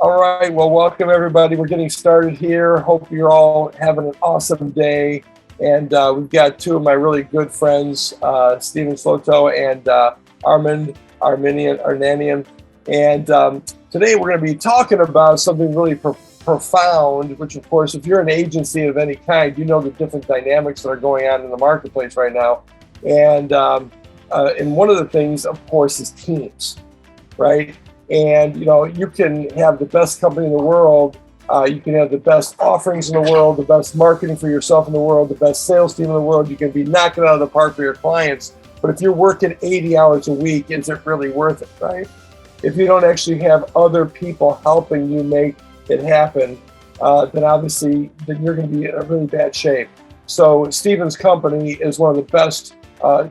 All right, well, welcome everybody. We're getting started here. Hope you're all having an awesome day. And we've got two of my really good friends, Steve Slotow and Arman, Ananian. And today we're going to be talking about something really profound, which of course, if you're an agency of any kind, you know the different dynamics that are going on in the marketplace right now. And one of the things, of course, is teams, right? And, you know, you can have the best company in the world. You can have the best offerings in the world, the best marketing for yourself in the world, the best sales team in the world. You can be knocking it out of the park for your clients. But if you're working 80 hours a week, is it really worth it, right? If you don't actually have other people helping you make it happen, then obviously you're going to be in a really bad shape. So Stephen's company is one of the best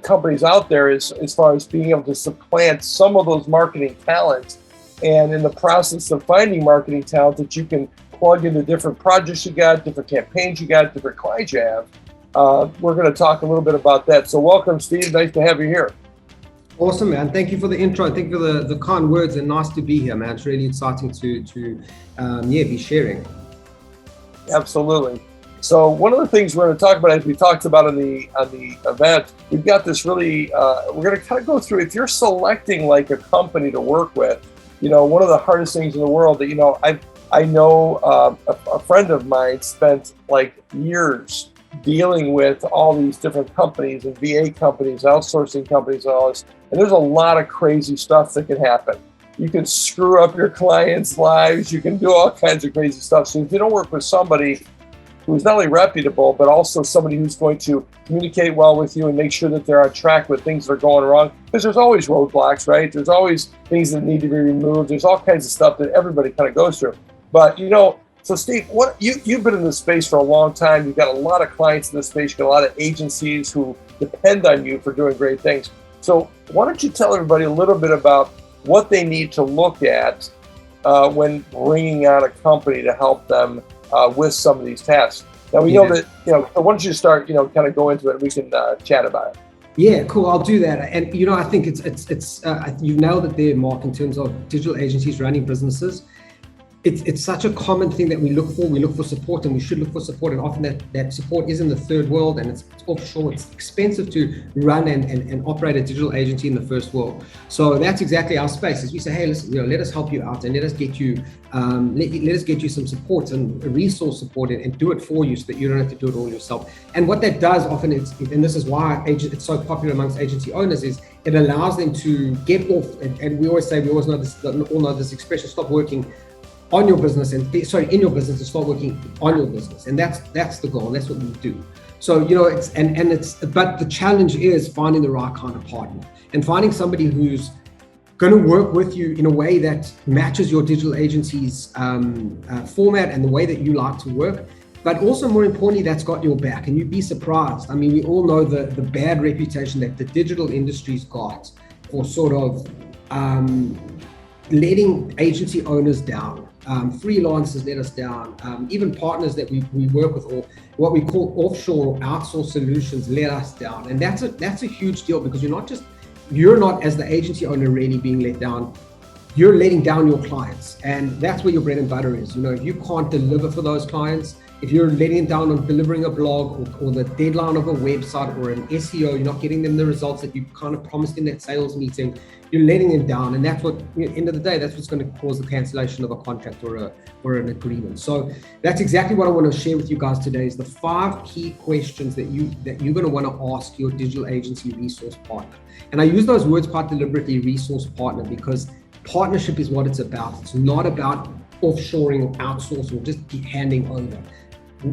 companies out there as far as being able to supplant some of those marketing talents. And in the process of finding marketing talent that you can plug into different projects you got, different campaigns you got, different clients you have, we're going to talk a little bit about that. So welcome, Steve. Nice to have you here. Awesome, man. Thank you for the intro. Thank you for the kind words, and nice to be here, man. It's really exciting to be sharing. Absolutely. So one of the things we're going to talk about, as we talked about on the event, we've got this really, we're going to kind of go through, if you're selecting like a company to work with, you know, one of the hardest things in the world that, you know, I know a friend of mine spent like years dealing with all these different companies and VA companies, outsourcing companies, and all this. And there's a lot of crazy stuff that can happen. You can screw up your clients' lives. You can do all kinds of crazy stuff. So if you don't work with somebody who's not only reputable, but also somebody who's going to communicate well with you and make sure that they're on track with things that are going wrong. Because there's always roadblocks, right? There's always things that need to be removed. There's all kinds of stuff that everybody kind of goes through. But, you know, so Steve, you've been in this space for a long time. You've got a lot of clients in this space. You've got a lot of agencies who depend on you for doing great things. So why don't you tell everybody a little bit about what they need to look at when bringing on a company to help them with some of these tasks. Now we know that, you know, why don't you start, you know, kind of go into it, we can chat about it. Yeah, cool. I'll do that. And, you know, I think it's you've nailed it there, Mark, in terms of digital agencies running businesses. It's such a common thing that we look for. We look for support, and we should look for support. And often that support is in the third world, and it's offshore. It's expensive to run and operate a digital agency in the first world. So that's exactly our space. Is we say, hey, listen, you know, let us help you out, and let us get you some support and resource support, and do it for you, so that you don't have to do it all yourself. And what that does often is, and this is why it's so popular amongst agency owners, is it allows them to get off. And we always know this expression: stop working on your business in your business, and start working on your business. And that's the goal. That's what we do. So, you know, but the challenge is finding the right kind of partner, and finding somebody who's going to work with you in a way that matches your digital agency's format and the way that you like to work. But also, more importantly, that's got your back. And you'd be surprised. I mean, we all know the bad reputation that the digital industry's got for sort of letting agency owners down. Freelancers let us down, even partners that we work with, or what we call offshore or outsourced solutions, let us down. And that's a huge deal, because you're not as the agency owner really being let down, you're letting down your clients. And that's where your bread and butter is. You know, if you can't deliver for those clients, if you're letting them down on delivering a blog or the deadline of a website or an SEO, you're not getting them the results that you kind of promised in that sales meeting, you're letting them down. And that's what, at the end of the day, that's what's going to cause the cancellation of a contract or an agreement. So that's exactly what I want to share with you guys today, is the 5 key questions that you're going to want to ask your digital agency resource partner. And I use those words quite deliberately, resource partner, because partnership is what it's about. It's not about offshoring or outsourcing or just handing over.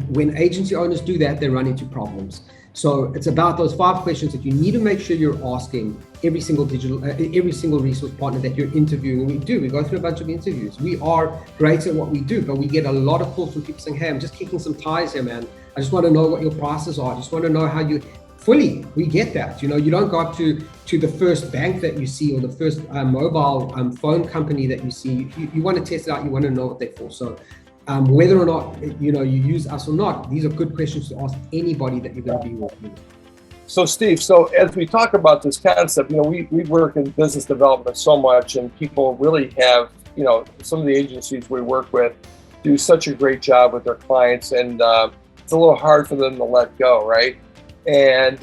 When agency owners do that, they run into problems. So it's about those 5 questions that you need to make sure you're asking every single resource partner that you're interviewing. And we go through a bunch of interviews. We are great at what we do, but we get a lot of calls from people saying, hey, I'm just kicking some tires here, man. I just want to know what your prices are. I just want to know how you we get that. You know, you don't go up to the first bank that you see, or the first mobile phone company that you see. You want to test it out. You want to know what they're for. So whether or not, you know, you use us or not, these are good questions to ask anybody that you're going to be working with. So Steve, so as we talk about this concept, you know, we work in business development so much, and people really have some of the agencies we work with do such a great job with their clients, and it's a little hard for them to let go, right? And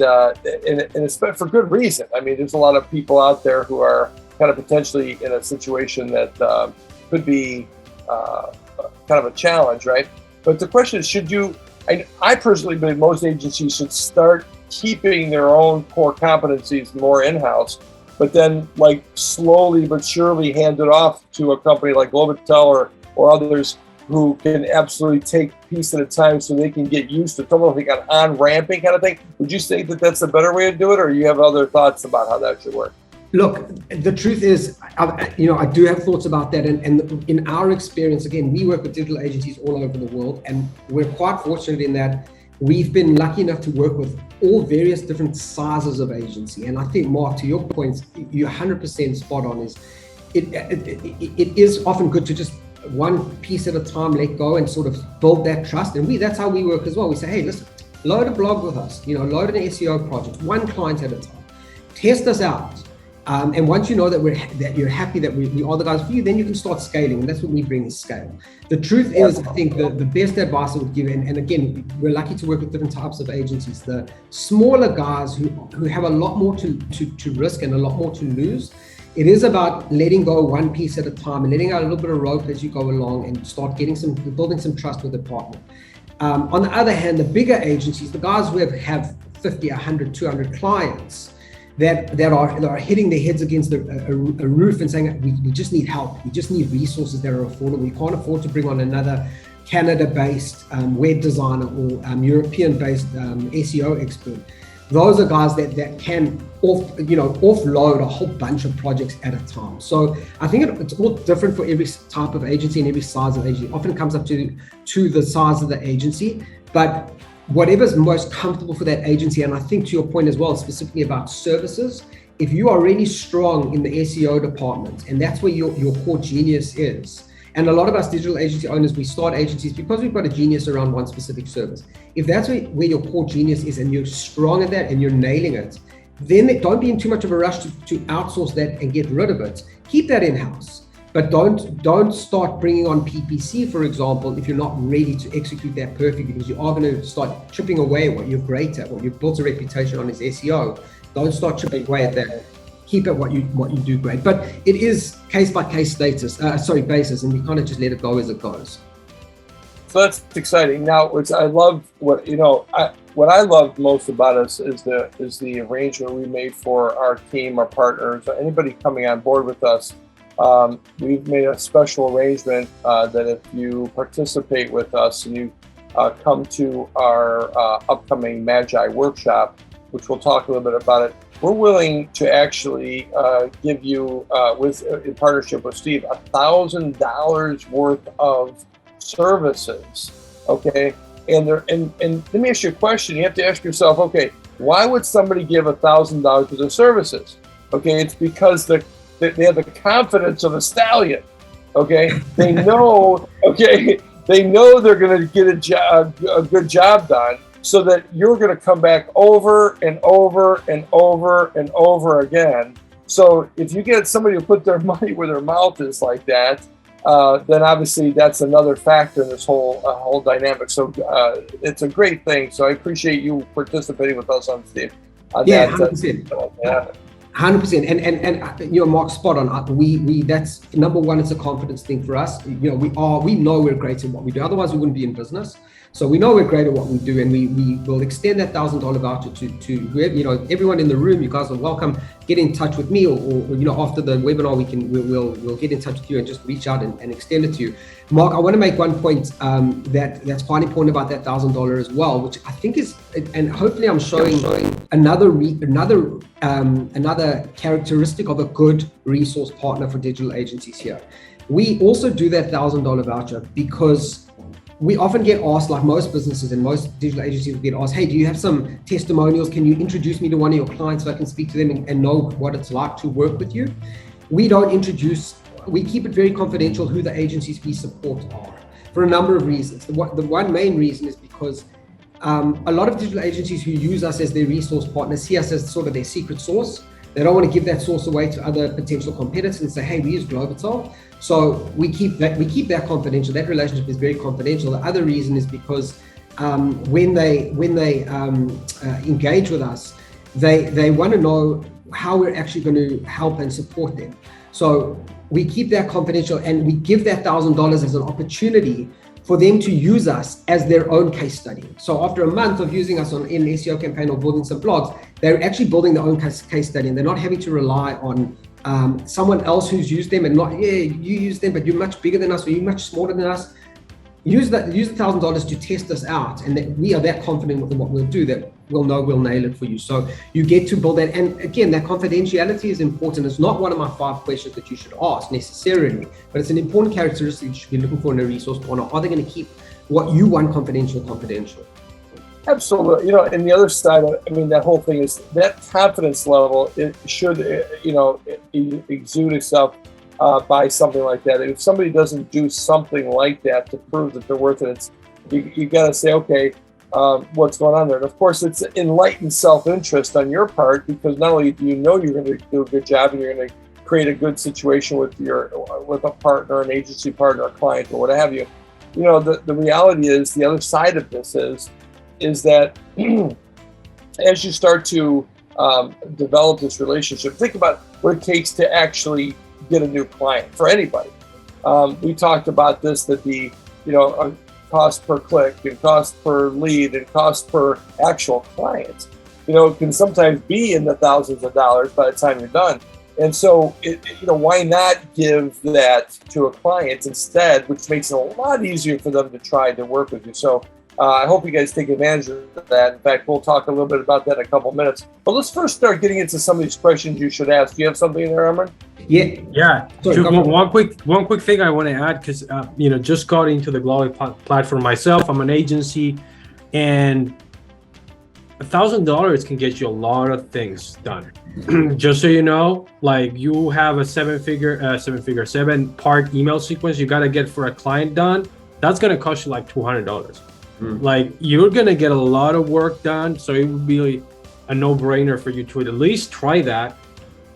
it's for good reason. I mean, there's a lot of people out there who are kind of potentially in a situation that could be kind of a challenge, right? But the question is, I personally believe most agencies should start keeping their own core competencies more in-house, but then like slowly but surely hand it off to a company like Globital or others who can absolutely take a piece at a time so they can get used to it. It's almost like an on-ramping kind of thing. Would you say that that's a better way to do it, or you have other thoughts about how that should work? Look, the truth is, I do have thoughts about that. And in our experience, again, we work with digital agencies all over the world, and we're quite fortunate in that we've been lucky enough to work with all various different sizes of agency. And I think, Mark, to your point, you're 100% spot on. It is often good to just one piece at a time, let go and sort of build that trust. And that's how we work as well. We say, hey, listen, load a blog with us, load an SEO project, one client at a time, test us out. And once you know that you're happy that we are the guys for you, then you can start scaling. And that's what we bring is scale. The truth is, I think the best advice I would give, and again, we're lucky to work with different types of agencies, the smaller guys who have a lot more to risk and a lot more to lose. It is about letting go one piece at a time and letting out a little bit of rope as you go along and start building some trust with the partner. On the other hand, the bigger agencies, the guys who have 50, 100, 200 clients, that are hitting their heads against a roof and saying, we just need help. We just need resources that are affordable. We can't afford to bring on another Canada-based web designer or European-based SEO expert. Those are guys that can offload a whole bunch of projects at a time. So I think it's all different for every type of agency and every size of agency. It often comes up to the size of the agency, but whatever's most comfortable for that agency. And I think to your point as well, specifically about services, if you are really strong in the SEO department, and that's where your core genius is, and a lot of us digital agency owners, we start agencies because we've got a genius around one specific service. If that's where your core genius is and you're strong at that and you're nailing it, then don't be in too much of a rush to outsource that and get rid of it. Keep that in-house. But don't start bringing on PPC, for example, if you're not ready to execute that perfectly, because you are going to start chipping away what you're great at, what you've built a reputation on is SEO. Don't start chipping away at that. Keep at what you do great. But it is case by case basis, and we kind of just let it go as it goes. So that's exciting. Now, I love what I love most about us is the arrangement we made for our team, our partners, anybody coming on board with us. We've made a special arrangement that if you participate with us and you come to our upcoming MAGI Workshop, which we'll talk a little bit about it, we're willing to actually give you, in partnership with Steve, $1,000 worth of services. Okay, and let me ask you a question. You have to ask yourself, okay, why would somebody give $1,000 for their services? Okay, it's because they have the confidence of a stallion. Okay, they know. Okay, they know they're going to get a good job done, so that you're going to come back over and over and over and over again. So if you get somebody to put their money where their mouth is like that, then obviously that's another factor in this whole dynamic. So it's a great thing. So I appreciate you participating with us on Steve. Yeah, 100%. 100%. And Mark, spot on. We that's number one. It's a confidence thing for us. We know we're great at what we do. Otherwise, we wouldn't be in business. So we know we're great at what we do, and we will extend that $1,000 voucher to everyone in the room. You guys are welcome. Get in touch with me, or after the webinar, we'll get in touch with you and just reach out and extend it to you. Mark, I want to make one point that's quite important about that $1,000 as well, which I think is, and hopefully I'm showing another characteristic of a good resource partner for digital agencies here. We also do that $1,000 voucher because we often get asked, like most businesses and most digital agencies will get asked, hey, do you have some testimonials? Can you introduce me to one of your clients so I can speak to them and know what it's like to work with you? We keep it very confidential who the agencies we support are for a number of reasons. The one main reason is because a lot of digital agencies who use us as their resource partner see us as sort of their secret sauce. They don't want to give that source away to other potential competitors and say, hey, we use Globital. So we keep that confidential. That relationship is very confidential. The other reason is because when they engage with us, they want to know how we're actually going to help and support them. So we keep that confidential, and we give that $1,000 as an opportunity for them to use us as their own case study. So after a month of using us in an SEO campaign or building some blogs, they're actually building their own case study, and they're not having to rely on someone else who's used them, and not, yeah, you use them, but you're much bigger than us, or you're much smaller than us. Use the $1,000 to test us out, and that we are that confident with what we'll do that we'll know we'll nail it for you. So you get to build that. And again, that confidentiality is important. It's not one of my 5 questions that you should ask necessarily, but it's an important characteristic you should be looking for in a resource partner. Are they going to keep what you want confidential? Absolutely. You know, and the other side of, I mean, that whole thing is that confidence level, it should, exude itself by something like that. If somebody doesn't do something like that to prove that they're worth it, you got to say, okay, what's going on there? And of course, it's enlightened self-interest on your part, because not only do you know you're going to do a good job and you're going to create a good situation with a partner, an agency partner, a client, or what have you. You know, the reality is, the other side of this is that as you start to develop this relationship, think about what it takes to actually get a new client for anybody. We talked about this, that the cost per click and cost per lead and cost per actual client, can sometimes be in the thousands of dollars by the time you're done. And so, why not give that to a client instead, which makes it a lot easier for them to try to work with you. So I hope you guys take advantage of that. In fact, we'll talk a little bit about that in a couple of minutes. But let's first start getting into some of these questions you should ask. Do you have something in there, Arman? Yeah. One quick thing I want to add, because just got into the Globital platform myself. I'm an agency, and $1,000 can get you a lot of things done. Just so you know, like, you have a 7-part email sequence you got to get for a client done. That's going to cost you like $200. Like, you're going to get a lot of work done. So it would be a no-brainer for you to at least try that,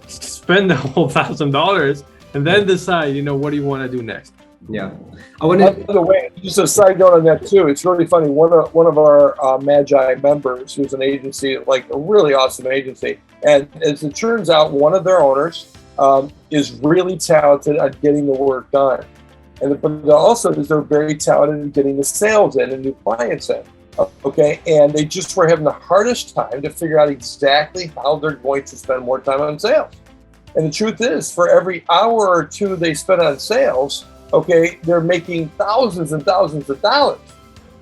spend the whole $1,000, and then decide, what do you want to do next? Yeah. By the way, just a side note on that too. It's really funny. One of our MAGI members, who's an agency, like a really awesome agency, and as it turns out, one of their owners is really talented at getting the work done, but also they're very talented in getting the sales in and new clients in. Okay, and they just were having the hardest time to figure out exactly how they're going to spend more time on sales. And the truth is, for every hour or two they spend on sales, okay, they're making thousands and thousands of dollars.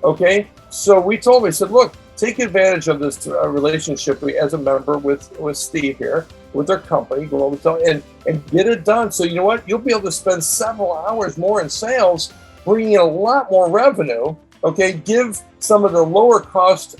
Okay, so we told them, I said, look, take advantage of this relationship as a member with Steve here, with their company, Globital, and get it done. So you know what? You'll be able to spend several hours more in sales, bringing in a lot more revenue. Okay, give some of the lower cost,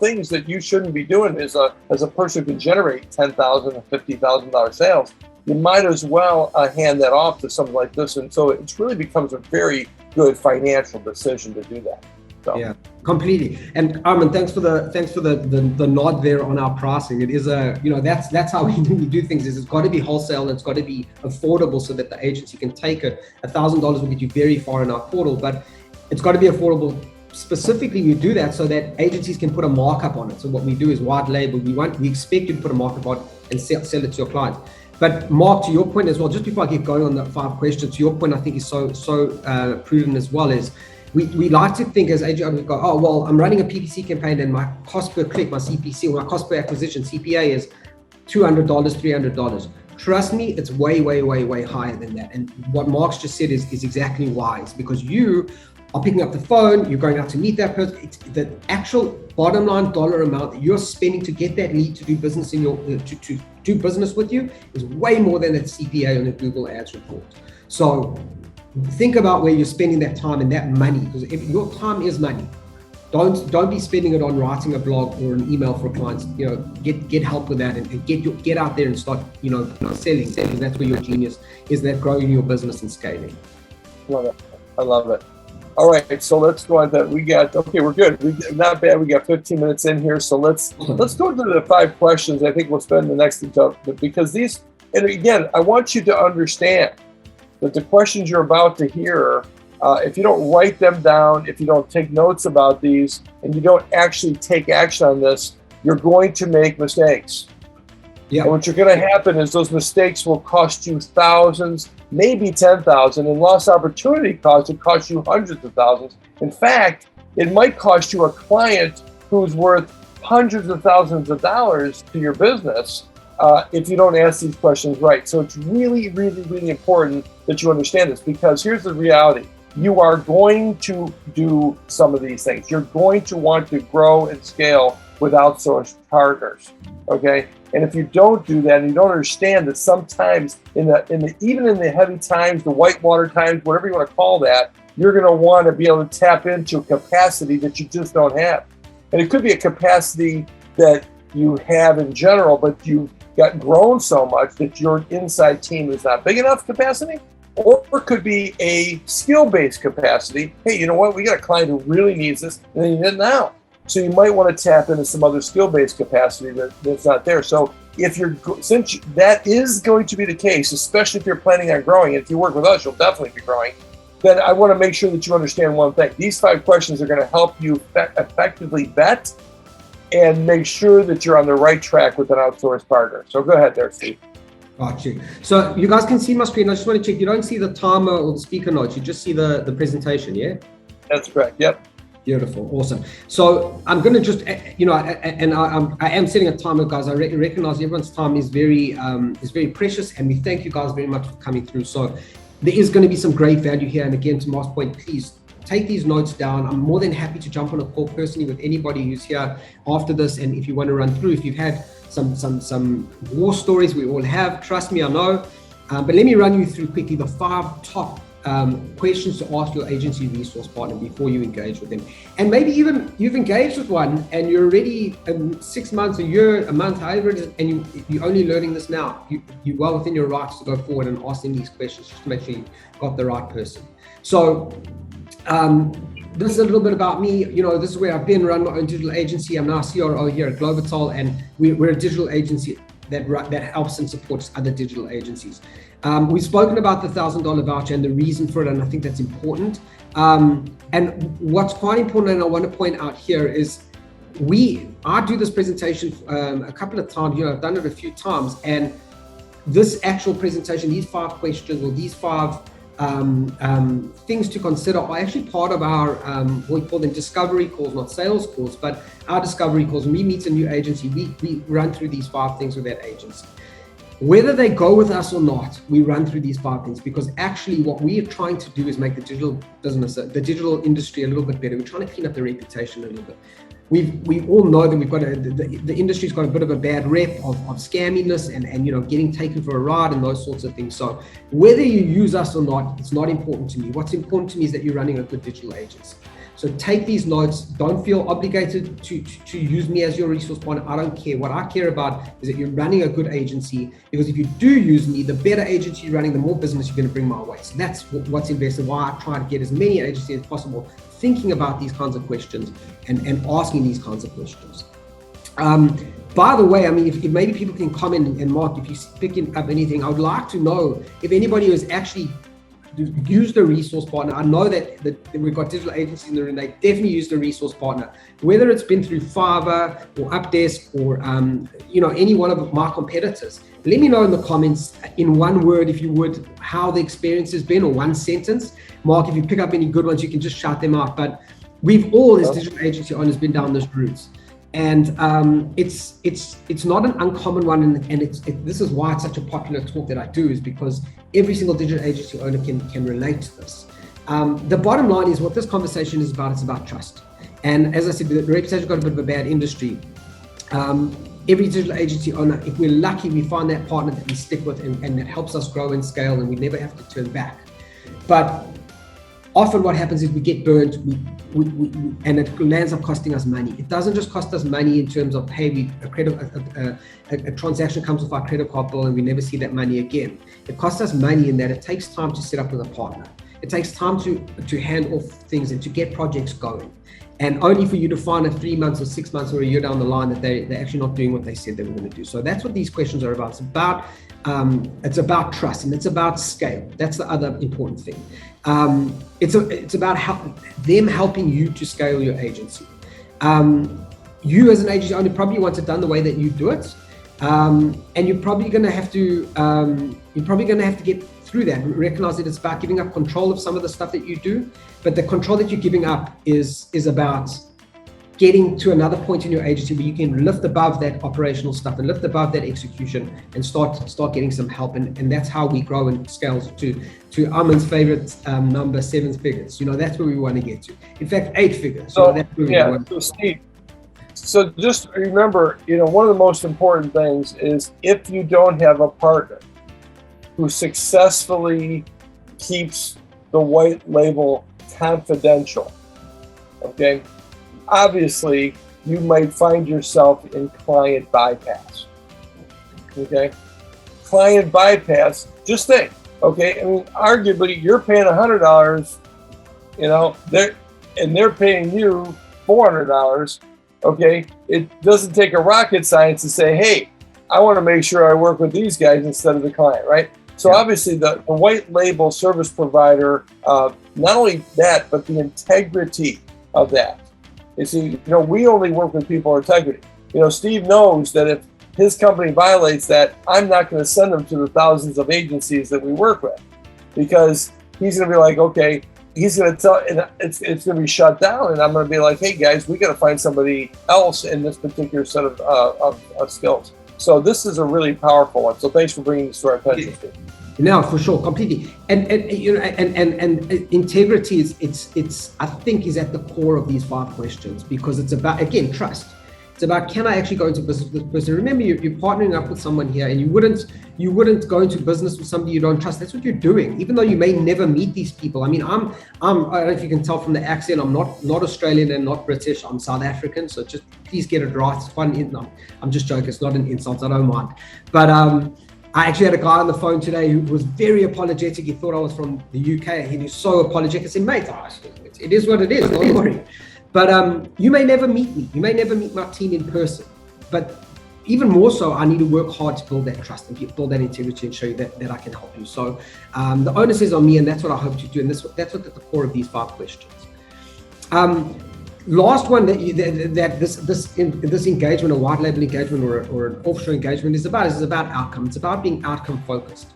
things that you shouldn't be doing as a person who can generate $10,000 and $50,000 sales. You might as well hand that off to something like this, and so it really becomes a very good financial decision to do that. So. Yeah, completely. And Arman, thanks for the nod there on our pricing. It is that's how we do things. It's got to be wholesale, and it's got to be affordable so that the agency can take it. $1,000 will get you very far in our portal, but it's got to be affordable. Specifically, we do that so that agencies can put a markup on it. So what we do is white label. We expect you to put a markup on it and sell it to your clients. But Mark, to your point as well, just before I get going on the 5 questions, to your point, I think is so prudent as well, is we like to think as agent, we go, oh, well, I'm running a PPC campaign and my cost per click, my CPC, or my cost per acquisition, CPA, is $200, $300. Trust me, it's way, way, way, way higher than that. And what Mark's just said is exactly wise, because you are picking up the phone, you're going out to meet that person. It's the actual bottom line dollar amount that you're spending to get that lead to do business to do business with you is way more than that CPA on the Google Ads report. So think about where you're spending that time and that money, because if your time is money. Don't be spending it on writing a blog or an email for clients. Get help with that and get out there and start selling. Because that's where your genius is, that growing your business and scaling. Love it. I love it. All right, so let's go on that. We're good. Not bad. We got 15 minutes in here. So let's go to the 5 questions. I think we'll spend the next because these, and again, I want you to understand that the questions you're about to hear, if you don't write them down, if you don't take notes about these, and you don't actually take action on this, you're going to make mistakes. Yeah. And what's going to happen is those mistakes will cost you thousands, maybe 10,000, and lost opportunity costs. It costs you hundreds of thousands. In fact, it might cost you a client who's worth hundreds of thousands of dollars to your business if you don't ask these questions right. So it's really, really, really important that you understand this, because here's the reality. You are going to do some of these things. You're going to want to grow and scale with outsourced partners, okay? And if you don't do that, and you don't understand that sometimes even in the heavy times, the whitewater times, whatever you want to call that, you're going to want to be able to tap into a capacity that you just don't have. And it could be a capacity that you have in general, but you've got grown so much that your inside team is not big enough capacity, or it could be a skill-based capacity. Hey, you know what? We got a client who really needs this, and they need it now. So you might want to tap into some other skill-based capacity that's not there. So since that is going to be the case, especially if you're planning on growing, and if you work with us, you'll definitely be growing, then I want to make sure that you understand one thing. These 5 questions are going to help you effectively vet and make sure that you're on the right track with an outsourced partner. So go ahead there, Steve. Got you. So you guys can see my screen. I just want to check. You don't see the timer or the speaker notes. You just see the presentation, yeah? That's correct. Yep. Beautiful. Awesome. So I'm going to just, I am setting a timer, guys. I recognize everyone's time is very precious, and we thank you guys very much for coming through. So there is going to be some great value here. And again, to Mark's point, please take these notes down. I'm more than happy to jump on a call personally with anybody who's here after this. And if you want to run through, if you've had some war stories, we all have, trust me, I know. But let me run you through quickly the 5 top questions to ask your agency resource partner before you engage with them. And maybe even you've engaged with one and you're already 6 months, a year, a month, however it is, and you're only learning this now. You're well within your rights to go forward and ask them these questions just to make sure you got the right person. So this is a little bit about me. This is where I've been, run my own digital agency. I'm now CRO here at Globital, and we're a digital agency that helps and supports other digital agencies. We've spoken about the $1,000 voucher and the reason for it, and I think that's important. And what's quite important, and I want to point out here, is I do this presentation a couple of times. I've done it a few times, and this actual presentation, these 5 questions or these 5 things to consider are actually part of our what we call them discovery calls, not sales calls, but our discovery calls. When we meet a new agency, we run through these 5 things with that agency. Whether they go with us or not, we run through these 5 things, because actually what we are trying to do is make the digital business, the digital industry a little bit better. We're trying to clean up the reputation a little bit. We all know that we've got the industry's got a bit of a bad rep of scamminess and getting taken for a ride and those sorts of things. So whether you use us or not, it's not important to me. What's important to me is that you're running a good digital agency. So take these notes. Don't feel obligated to use me as your resource partner. I don't care. What I care about is that you're running a good agency, because if you do use me, the better agency you're running, the more business you're going to bring my way. So that's what's invested, why I try to get as many agencies as possible thinking about these kinds of questions and asking these kinds of questions. By the way, I mean, if maybe people can comment, and Mark, if you're picking up anything, I would like to know if anybody has actually use the resource partner. I know that we've got digital agencies in the room. They definitely use the resource partner, whether it's been through Fiverr or Updesk or any one of my competitors. Let me know in the comments in one word, if you would, how the experience has been, or one sentence. Mark, if you pick up any good ones, you can just shout them out. But we've all, as digital agency owners, been down this route. And it's not an uncommon one, and this is why it's such a popular talk that I do, is because every single digital agency owner can relate to this. The bottom line is what this conversation is about. It's about trust. And as I said, the reputation's got a bit of a bad industry. Every digital agency owner, if we're lucky, we find that partner that we stick with and that helps us grow and scale, and we never have to turn back. But often what happens is we get burnt, and it lands up costing us money. It doesn't just cost us money in terms of, hey, a transaction comes with our credit card bill and we never see that money again. It costs us money in that it takes time to set up with a partner. It takes time to hand off things and to get projects going. And only for you to find 3 months or 6 months or a year down the line that they're actually not doing what they said they were going to do. So that's what these questions are about. It's about trust, and it's about scale. That's the other important thing. It's about them helping you to scale your agency. You as an agency owner probably want it done the way that you do it, and you're probably going to have to get through that. Recognize that it's about giving up control of some of the stuff that you do, but the control that you're giving up is about getting to another point in your agency where you can lift above that operational stuff and lift above that execution and start getting some help. And that's how we grow and scale to Arman's favorite number, 7 figures. That's where we want to get to. In fact, 8 figures. So, that's where we want so Steve, so just remember, one of the most important things is if you don't have a partner who successfully keeps the white label confidential, okay? Obviously, you might find yourself in client bypass, okay? Client bypass, just think, okay? I mean, arguably, you're paying $100, they're paying you $400, okay? It doesn't take a rocket science to say, hey, I want to make sure I work with these guys instead of the client, right? So obviously, the white label service provider, not only that, but the integrity of that. You see, we only work with people of integrity. Steve knows that if his company violates that, I'm not going to send them to the thousands of agencies that we work with, because he's going to be like, okay, he's going to tell, and it's going to be shut down, and I'm going to be like, hey guys, we got to find somebody else in this particular set of skills. So this is a really powerful one. So thanks for bringing this to our attention, Steve. No, for sure, completely. And integrity is I think is at the core of these 5 questions, because it's about, again, trust. It's about, can I actually go into business with this person? Remember, you're partnering up with someone here, and you wouldn't go into business with somebody you don't trust. That's what you're doing, even though you may never meet these people. I mean, I don't know if you can tell from the accent, I'm not Australian and not British. I'm South African, so just please get it right. It's fun. I'm just joking. It's not an insult. I don't mind. But I actually had a guy on the phone today who was very apologetic. He thought I was from the UK, and he was so apologetic. I said, mate, it is what it is. Don't worry. But you may never meet me. You may never meet my team in person. But even more so, I need to work hard to build that trust and build that integrity and show you that I can help you. So the onus is on me, and that's what I hope to do. And that's what's at the core of these 5 questions. Last one that this engagement, a white label engagement or an offshore engagement is about outcome. It's about being outcome focused.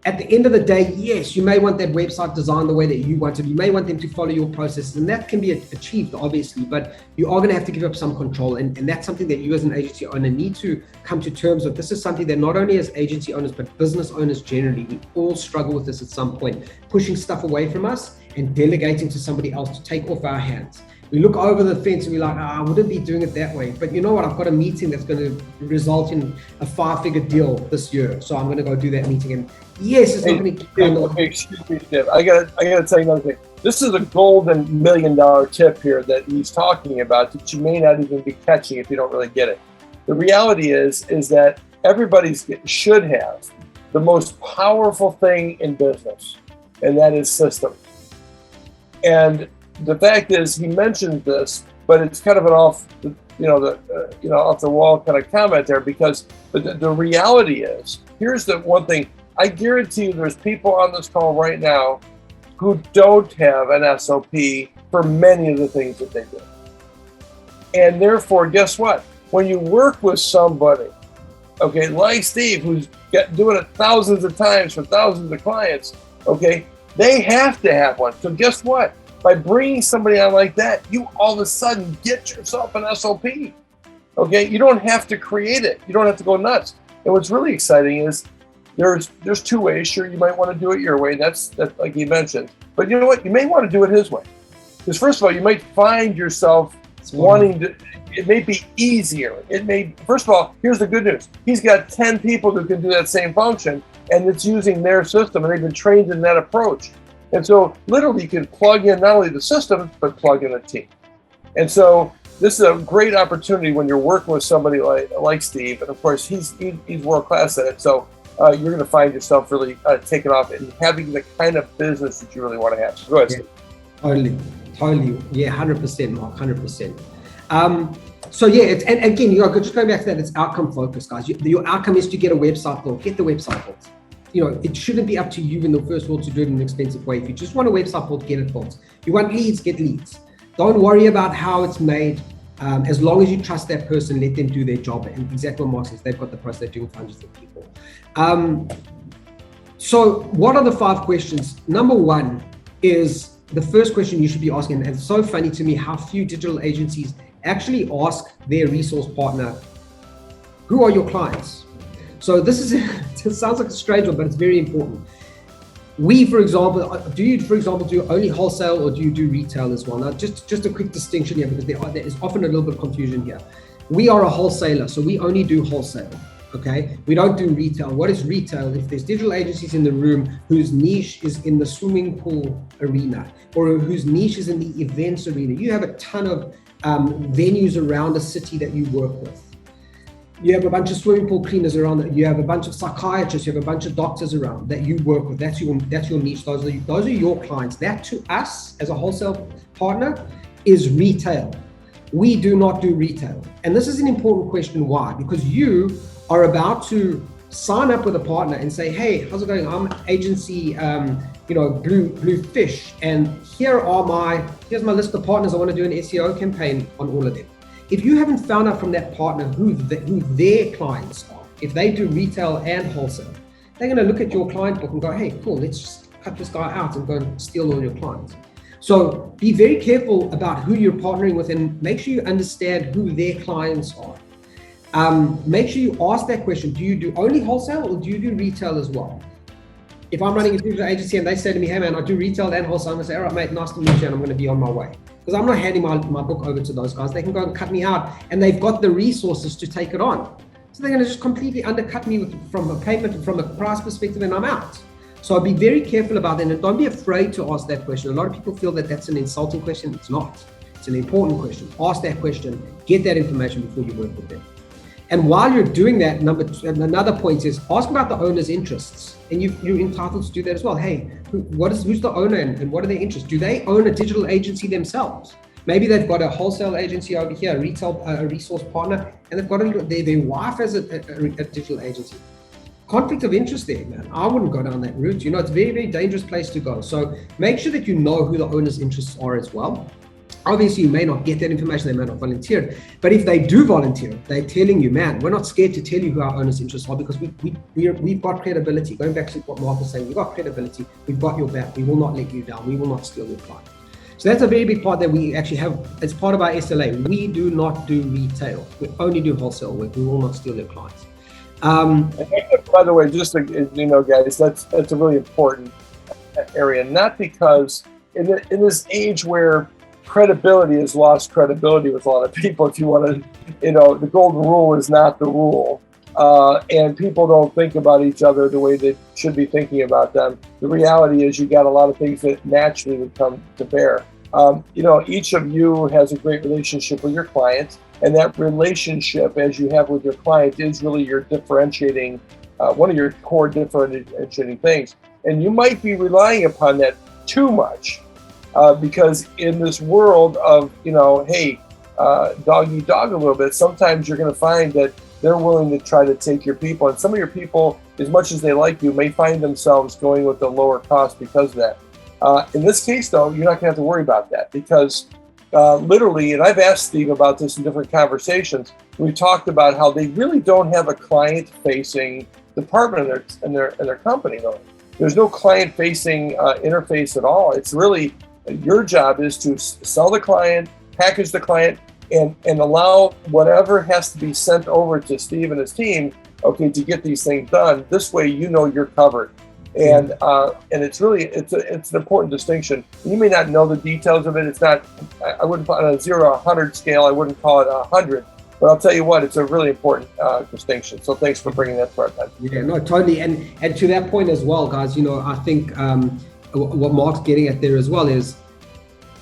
At the end of the day, yes, you may want that website designed the way that you want it. You may want them to follow your processes, and that can be achieved, obviously, but you are going to have to give up some control. And that's something that you as an agency owner need to come to terms with. This is something that not only as agency owners, but business owners generally, we all struggle with this at some point, pushing stuff away from us and delegating to somebody else to take off our hands. We look over the fence and we're like, I wouldn't be doing it that way. But you know what? I've got a meeting that's going to result in a 5-figure deal this year. So I'm going to go do that meeting. And yes, it's not going to keep okay, excuse me, Steve. I got to tell you another thing. This is a golden $1 million tip here that he's talking about that you may not even be catching if you don't really get it. The reality is that everybody should have the most powerful thing in business, and that is systems. And the fact is, he mentioned this, but it's kind of an off the wall kind of comment there, because the reality is, here's the one thing. I guarantee you there's people on this call right now who don't have an SOP for many of the things that they do. And therefore, guess what? When you work with somebody, okay, like Steve, who's doing it thousands of times for thousands of clients, okay, they have to have one. So guess what? By bringing somebody on like that, you all of a sudden get yourself an SOP. Okay, you don't have to create it. You don't have to go nuts. And what's really exciting is there's 2 ways. Sure, you might want to do it your way. That's like he mentioned. But you know what? You may want to do it his way. Because first of all, you might find yourself wanting to. It may be easier. First of all, here's the good news. He's got 10 people who can do that same function, and it's using their system, and they've been trained in that approach. And so literally you can plug in not only the system, but plug in a team. And so this is a great opportunity when you're working with somebody like Steve. And of course, he's world-class at it. So you're going to find yourself really taking off and having the kind of business that you really want to have. Go ahead, Steve. Totally. Yeah, 100%, Mark, 100%. So yeah, and again, just going back to that, it's outcome focused, guys. Your outcome is to get a website built. Get the website built. It shouldn't be up to you in the first world to do it in an expensive way. If you just want a website built, get it built. You want leads, get leads. Don't worry about how it's made. As long as you trust that person, let them do their job. And exactly what Mark says, they've got the process, they're doing for hundreds of people. So what are the 5 questions? Number 1 is the first question you should be asking. And it's so funny to me how few digital agencies actually ask their resource partner, who are your clients? So this is, it sounds like a strange one, but it's very important. We, for example, do you do only wholesale or do you do retail as well? Now, just a quick distinction here, because there is often a little bit of confusion here. We are a wholesaler, so we only do wholesale, okay? We don't do retail. What is retail? If there's digital agencies in the room whose niche is in the swimming pool arena, or whose niche is in the events arena, you have a ton of venues around a city that you work with. You have a bunch of swimming pool cleaners around that. You have a bunch of psychiatrists. You have a bunch of doctors around that you work with. That's your niche. Those are your clients. That to us as a wholesale partner is retail. We do not do retail. And this is an important question. Why? Because you are about to sign up with a partner and say, hey, how's it going? I'm agency, Blue Fish. And here's my list of partners. I want to do an SEO campaign on all of them. If you haven't found out from that partner who their clients are, if they do retail and wholesale, they're going to look at your client book and go, hey, cool, let's just cut this guy out and go and steal all your clients. So be very careful about who you're partnering with and make sure you understand who their clients are. Make sure you ask that question. Do you do only wholesale or do you do retail as well? If I'm running a digital agency and they say to me, hey man, I do retail and wholesale, I'm going to say, all right, mate, nice to meet you, and I'm going to be on my way. Because I'm not handing my book over to those guys. They can go and cut me out, and they've got the resources to take it on. So they're going to just completely undercut me from a payment and from a price perspective, and I'm out. So be very careful about that, and don't be afraid to ask that question. A lot of people feel that that's an insulting question. It's not. It's an important question. Ask that question. Get that information before you work with them. And while you're doing that, another point is ask about the owner's interests. And you're entitled to do that as well. Hey, who's the owner and what are their interests? Do they own a digital agency themselves? Maybe they've got a wholesale agency over here, a resource partner, and they've got their wife as a digital agency. Conflict of interest there, man. I wouldn't go down that route. It's a very, very dangerous place to go. So make sure that you know who the owner's interests are as well. Obviously, you may not get that information, they may not volunteer. But if they do volunteer, they're telling you, man, we're not scared to tell you who our owner's interests are because we've got credibility. Going back to what Mark was saying, we've got credibility, we've got your back, we will not let you down, we will not steal your client. So that's a very big part that we actually have as part of our SLA. We do not do retail, we only do wholesale work, we will not steal your clients. By the way, just guys, that's a really important area, not because in this age where credibility has lost credibility with a lot of people. If you want to, the golden rule is not the rule. And people don't think about each other the way they should be thinking about them. The reality is you got a lot of things that naturally would come to bear. Each of you has a great relationship with your client, and that relationship as you have with your client is really your differentiating, one of your core differentiating things. And you might be relying upon that too much. Because in this world of, dog eat dog a little bit, sometimes you're going to find that they're willing to try to take your people. And some of your people, as much as they like you, may find themselves going with a lower cost because of that. In this case, though, you're not going to have to worry about that because literally, and I've asked Steve about this in different conversations, we talked about how they really don't have a client-facing department in their company, though. There's no client-facing interface at all. It's really your job is to sell the client, package the client, and allow whatever has to be sent over to Steve and his team, to get these things done. This way, you're covered. And it's really, it's an important distinction. You may not know the details of it. It's not, I wouldn't put on a 0 to 100 scale, I wouldn't call it 100. But I'll tell you what, it's a really important distinction. So thanks for bringing that to our attention. Yeah, no, totally. And to that point as well, guys, I think what Mark's getting at there as well is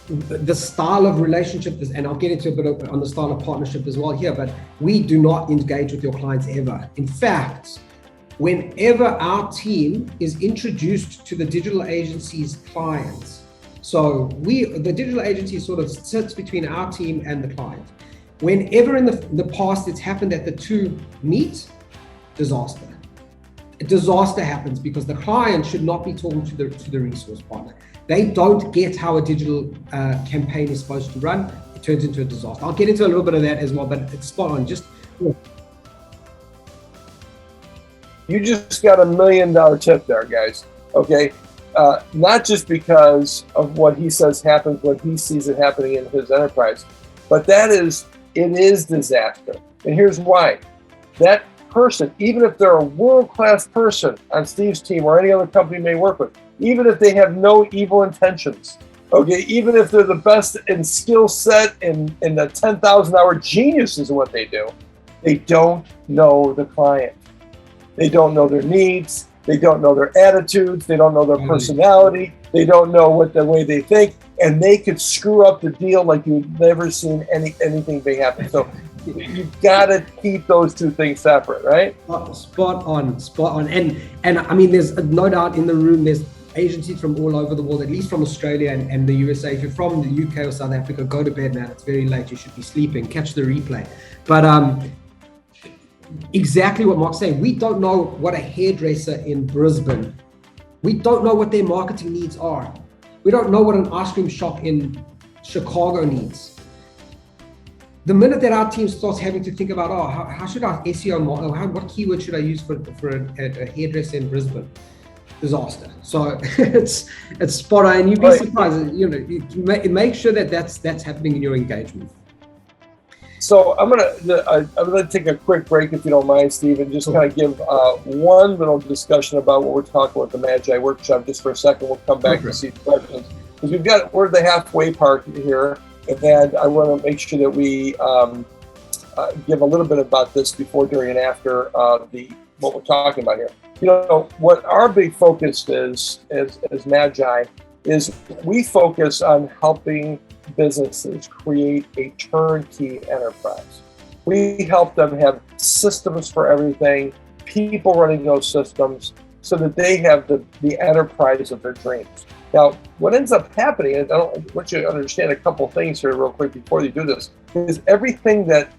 the style of relationship, and I'll get into a bit on the style of partnership as well here, but we do not engage with your clients ever. In fact, whenever our team is introduced to the digital agency's clients. So the digital agency sort of sits between our team and the client. Whenever in the past it's happened that the two meet, disaster. A disaster happens because the client should not be talking to the resource partner. They don't get how a digital campaign is supposed to run. It turns into a disaster. I'll get into a little bit of that as well, but it's spot on. You just got $1 million tip there, guys. Okay, not just because of what he says happens when he sees it happening in his enterprise, but it is disaster. And here's why. That person, even if they're a world-class person on Steve's team or any other company may work with, even if they have no evil intentions, okay, even if they're the best in skill set and the 10,000-hour geniuses in what they do, they don't know the client. They don't know their needs. They don't know their attitudes. They don't know their personality. They don't know what the way they think, and they could screw up the deal like you've never seen anything big happen. So you've got to keep those two things separate, right? Spot on. And I mean, there's no doubt in the room, there's agencies from all over the world, at least from Australia and the USA. If you're from the UK or South Africa, go to bed, man. It's very late. You should be sleeping. Catch the replay. But exactly what Mark's saying. We don't know what a hairdresser in Brisbane, we don't know what their marketing needs are. We don't know what an ice cream shop in Chicago needs. The minute that our team starts having to think about, how should our SEO model, what keyword should I use for a hairdresser in Brisbane? Disaster. So it's spot on, and you'd be surprised. You make sure that that's happening in your engagement. So I'm gonna take a quick break, if you don't mind, Steve, and just kind of give one little discussion about what we're talking about the MAGI Workshop just for a second. We'll come back to see the questions because we're at the halfway part here, and I want to make sure that we give a little bit about this before, during, and after what we're talking about here. You know, what our big focus is as MAGI is we focus on helping businesses create a turnkey enterprise. We help them have systems for everything, people running those systems, so that they have the enterprise of their dreams. Now, what ends up happening, and I want you to understand a couple things here real quick before you do this, is everything that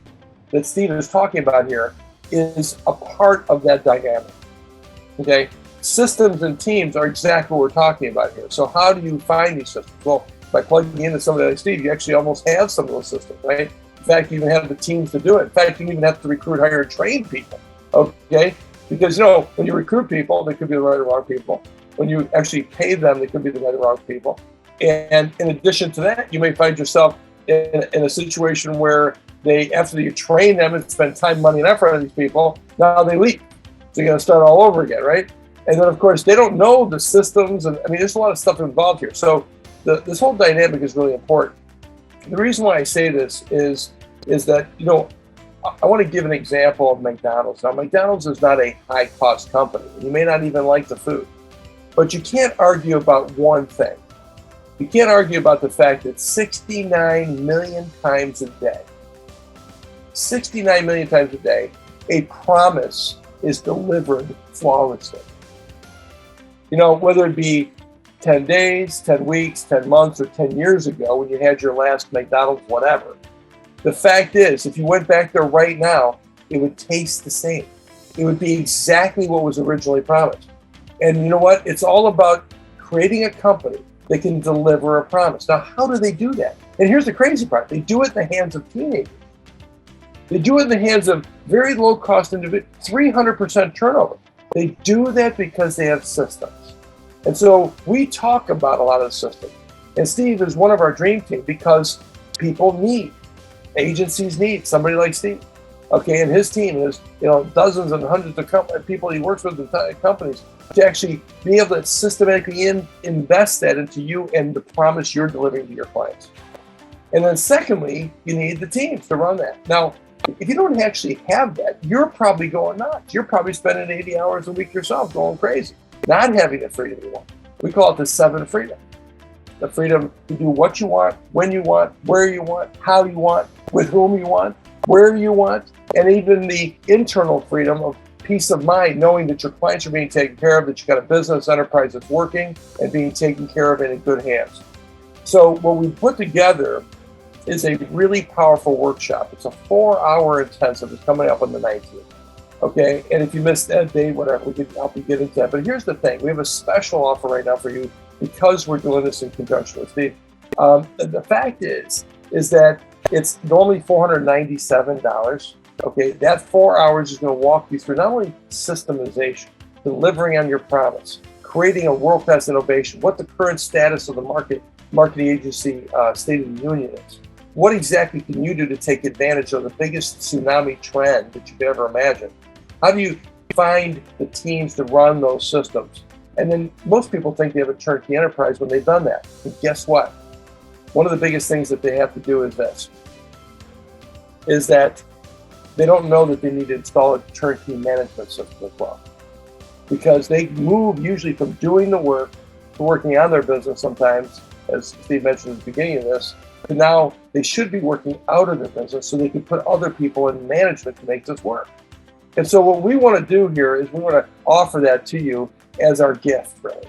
Steve is talking about here is a part of that dynamic. Okay? Systems and teams are exactly what we're talking about here. So how do you find these systems? Well, by plugging into somebody like Steve, you actually almost have some of those systems, right? In fact, you even have the teams to do it. In fact, you even have to recruit, hire, and train people, okay? Because, when you recruit people, they could be the right or wrong people. When you actually pay them, they could be the right or wrong people. And in addition to that, you may find yourself in a situation where after you train them and spend time, money, and effort on these people, now they leave. So you got to start all over again, right? And then, of course, they don't know the systems. And I mean, there's a lot of stuff involved here. So this whole dynamic is really important. The reason why I say this is that, I want to give an example of McDonald's. Now, McDonald's is not a high-cost company. You may not even like the food. But you can't argue about one thing. You can't argue about the fact that 69 million times a day, 69 million times a day, a promise is delivered flawlessly. Whether it be 10 days, 10 weeks, 10 months, or 10 years ago when you had your last McDonald's, whatever. The fact is, if you went back there right now, it would taste the same. It would be exactly what was originally promised. And you know what? It's all about creating a company that can deliver a promise. Now, how do they do that? And here's the crazy part. They do it in the hands of teenagers. They do it in the hands of very low-cost individuals, 300% turnover. They do that because they have systems. And so we talk about a lot of the systems. And Steve is one of our dream team because agencies need somebody like Steve. Okay, and his team is, dozens and hundreds of people he works with in companies to actually be able to systematically invest that into you and the promise you're delivering to your clients. And then secondly, you need the teams to run that. Now, if you don't actually have that, you're probably going nuts. You're probably spending 80 hours a week yourself going crazy. Not having the freedom you want. We call it the 7 freedom. The freedom to do what you want, when you want, where you want, how you want, with whom you want, where you want, and even the internal freedom of peace of mind knowing that your clients are being taken care of, that you've got a business enterprise that's working and being taken care of and in good hands. So what we put together is a really powerful workshop. It's a 4-hour intensive. It's coming up on the 19th. Okay, and if you missed that day, whatever, we can help you get into that. But here's the thing: we have a special offer right now for you because we're doing this in conjunction with Steve. The fact is that it's normally $497. Okay, that 4 hours is going to walk you through not only systemization, delivering on your promise, creating a world-class innovation, what the current status of the marketing agency State of the Union is. What exactly can you do to take advantage of the biggest tsunami trend that you could ever imagine? How do you find the teams to run those systems? And then most people think they have a turnkey enterprise when they've done that. But guess what? One of the biggest things that they have to do is this, is that they don't know that they need to install a turnkey management system as well. Because they move usually from doing the work to working on their business sometimes, as Steve mentioned at the beginning of this, to now they should be working out of their business so they can put other people in management to make this work. And so what we want to do here is we want to offer that to you as our gift, really.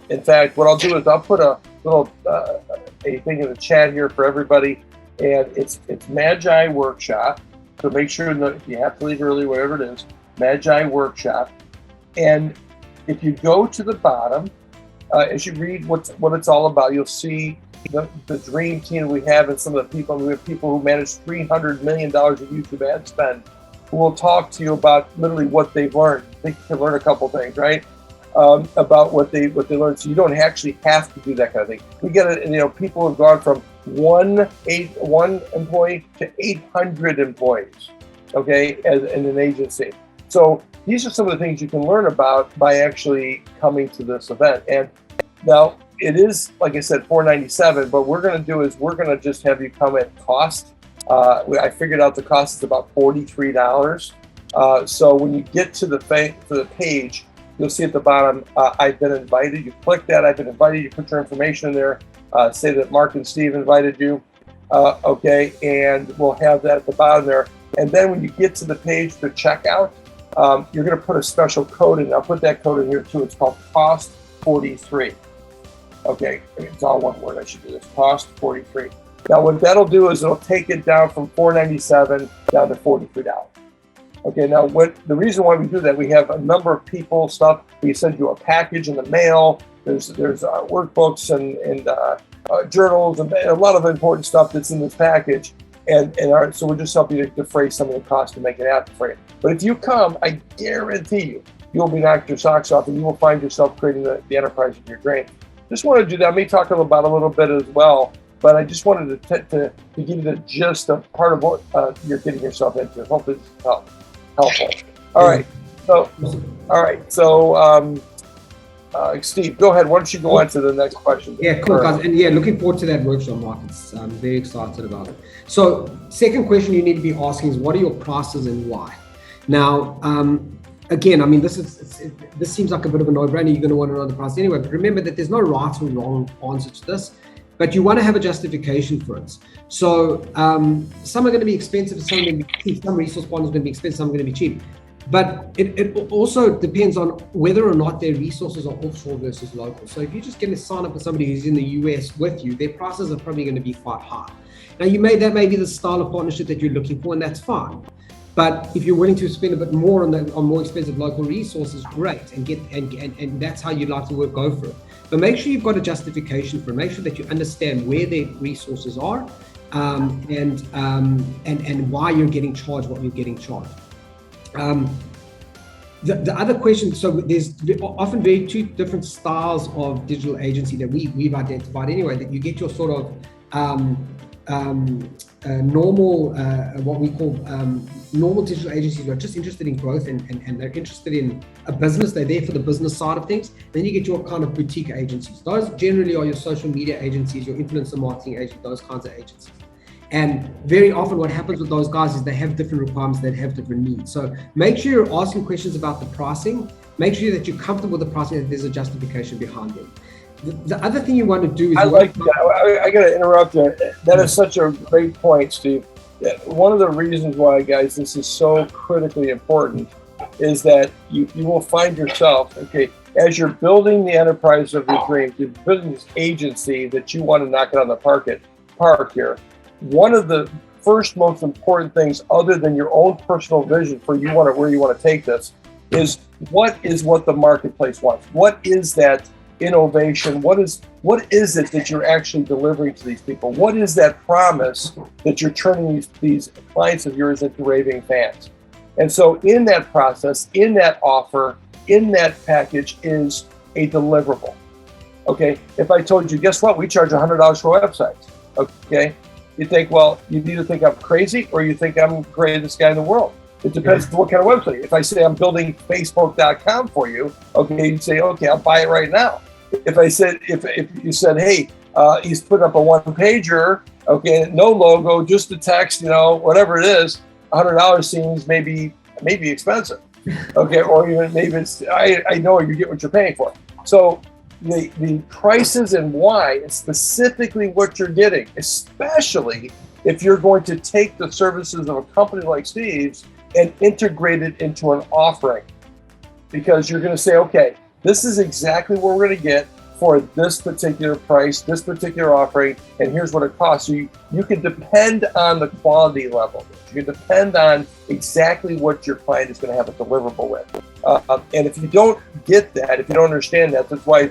In fact, what I'll do is I'll put a little a thing in the chat here for everybody, and it's MAGI Workshop. So make sure that if you have to leave early, whatever it is, MAGI Workshop. And if you go to the bottom, as you read what it's all about, you'll see the dream team we have and some of the people. We have people who manage $300 million of YouTube ad spend, who will talk to you about literally what they've learned. They can learn a couple things, right? About what they learned. So you don't actually have to do that kind of thing. We get it. People have gone from one employee to 800 employees. Okay, as in an agency. So these are some of the things you can learn about by actually coming to this event. And now it is, like I said, $497. But what we're going to do is we're going to just have you come at cost. I figured out the cost is about $43. So when you get to the page, you'll see at the bottom, I've been invited. You click that, I've been invited. You put your information in there. Say that Mark and Steve invited you. Okay, and we'll have that at the bottom there. And then when you get to the page to check out, you're going to put a special code in. I'll put that code in here too. It's called Cost 43. Okay, it's all one word. I should do this. Cost 43. Now what that'll do is it'll take it down from $497 down to $43. Okay, now the reason why we do that, we have a number of people, stuff. We send you a package in the mail. There's workbooks and journals and a lot of important stuff that's in this package. So we'll just help you to defray some of the costs to make it happen for you. But if you come, I guarantee you'll be knocked your socks off and you will find yourself creating the enterprise of your dream. Just want to do that. I may talk about a little bit as well, but I just wanted to give you the gist of part of what you're getting yourself into. Hopefully this is helpful. All right. So, Steve, go ahead. Why don't you go on to the next question? Yeah, cool, guys. And yeah, looking forward to that workshop, Mark. I'm very excited about it. So, second question you need to be asking is, what are your prices and why? Now, again, I mean, this seems like a bit of a no-brainer. You're going to want to know the price anyway. But remember that there's no right or wrong answer to this. But you want to have a justification for it. So some are going to be expensive, some are going to be cheap. Some resource partners are going to be expensive, some are going to be cheap. But it also depends on whether or not their resources are offshore versus local. So if you're just going to sign up with somebody who's in the US with you, their prices are probably going to be quite high. Now that may be the style of partnership that you're looking for, and that's fine. But if you're willing to spend a bit more on more expensive local resources, great, and that's how you'd like to go for it. But make sure you've got a justification for it. Make sure that you understand where their resources are, and why you're getting charged what you're getting charged. The other question, so there's often two different styles of digital agency that we've identified anyway, that you get your sort of normal, what we call normal digital agencies who are just interested in growth and they're interested in a business. They're there for the business side of things. Then you get your kind of boutique agencies. Those generally are your social media agencies, your influencer marketing agencies, those kinds of agencies. And very often what happens with those guys is they have different requirements, they have different needs. So make sure you're asking questions about the pricing. Make sure that you're comfortable with the pricing, that there's a justification behind it. The other thing you want to do is... I like that. I got to interrupt you. That is such a great point, Steve. One of the reasons why, guys, this is so critically important is that you will find yourself, okay, as you're building the enterprise of your dreams, you're building this agency that you want to knock it on the park here. One of the first most important things, other than your own personal vision for where you want to take this, is what the marketplace wants. What is that innovation? What is it that you're actually delivering to these people? What is that promise that you're turning these clients of yours into raving fans? And so in that process, in that offer, in that package is a deliverable. Okay, if I told you, guess what? We charge $100 for websites. Okay, you think, well, you either think I'm crazy or you think I'm the greatest guy in the world. It depends on what kind of website. If I say I'm building Facebook.com for you, okay, you'd say, okay, I'll buy it right now. If I said, if you said, hey, he's putting up a one-pager, okay, no logo, just the text, whatever it is, $100 seems maybe expensive, okay, or even maybe it's, I know you get what you're paying for. So the prices and why, and specifically what you're getting, especially if you're going to take the services of a company like Steve's and integrate it into an offering, because you're going to say, okay, this is exactly what we're going to get for this particular price, this particular offering, and here's what it costs. So you can depend on the quality level. You can depend on exactly what your client is going to have a deliverable with. And if you don't get that, if you don't understand that, that's why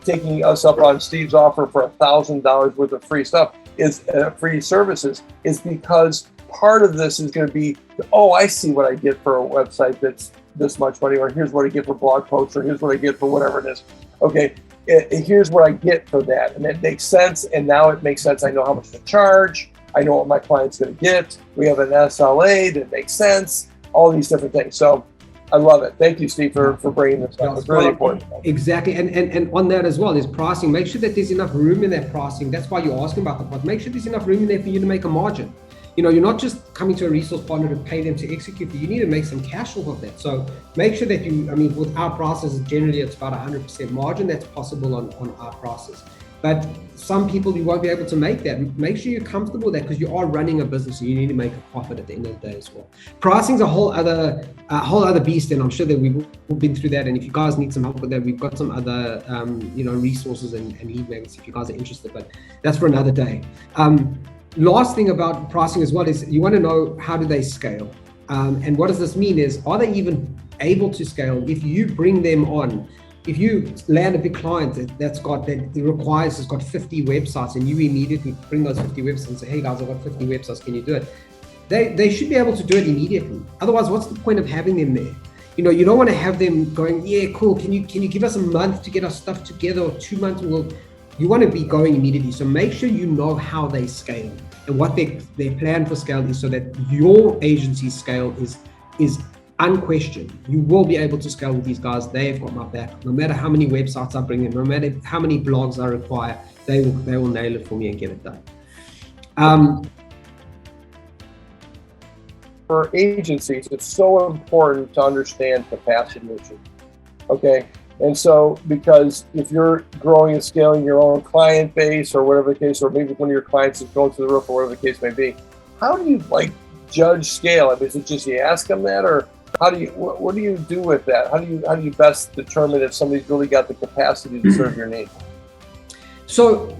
taking us up on Steve's offer for $1,000 worth of free stuff is free services, is because part of this is going to be, oh, I see what I get for a website that's this much money, or here's what I get for blog posts, or here's what I get for whatever it is. Okay, here's what I get for that. And it makes sense. And now it makes sense. I know how much to charge. I know what my client's going to get. We have an SLA that makes sense, all these different things. So I love it. Thank you, Steve, for bringing this up. It's really important. Exactly. And on that as well is pricing. Make sure that there's enough room in that pricing. That's why you're asking about the price. Make sure there's enough room in there for you to make a margin. You're not just coming to a resource partner to pay them to execute. You need to make some cash off of that. So make sure that with our prices, generally it's about 100% margin. That's possible on our prices. But some people, you won't be able to make that. Make sure you're comfortable with that, because you are running a business and you need to make a profit at the end of the day as well. Pricing's a whole other beast, and I'm sure that we've been through that. And if you guys need some help with that, we've got some other resources and lead magnets if you guys are interested. But that's for another day. Last thing about pricing as well is you want to know, how do they scale? And what does this mean is, are they even able to scale? If you bring them on, if you land a big client has got 50 websites, and you immediately bring those 50 websites and say, hey guys, I've got 50 websites, can you do it? They should be able to do it immediately. Otherwise, what's the point of having them there? You don't want to have them going, yeah, cool, can you give us a month to get our stuff together, or 2 months? You want to be going immediately. So make sure you know how they scale and what their plan for scale is, so that your agency's scale is unquestioned. You will be able to scale with these guys. They've got my back. No matter how many websites I bring in, no matter how many blogs I require, they will nail it for me and get it done. For agencies, it's so important to understand capacity issues. Okay. And so, because if you're growing and scaling your own client base, or whatever the case, or maybe one of your clients is going to the roof, or whatever the case may be, how do you judge scale? Is it just you ask them that, or what do you do with that? How do you best determine if somebody's really got the capacity to serve your needs? So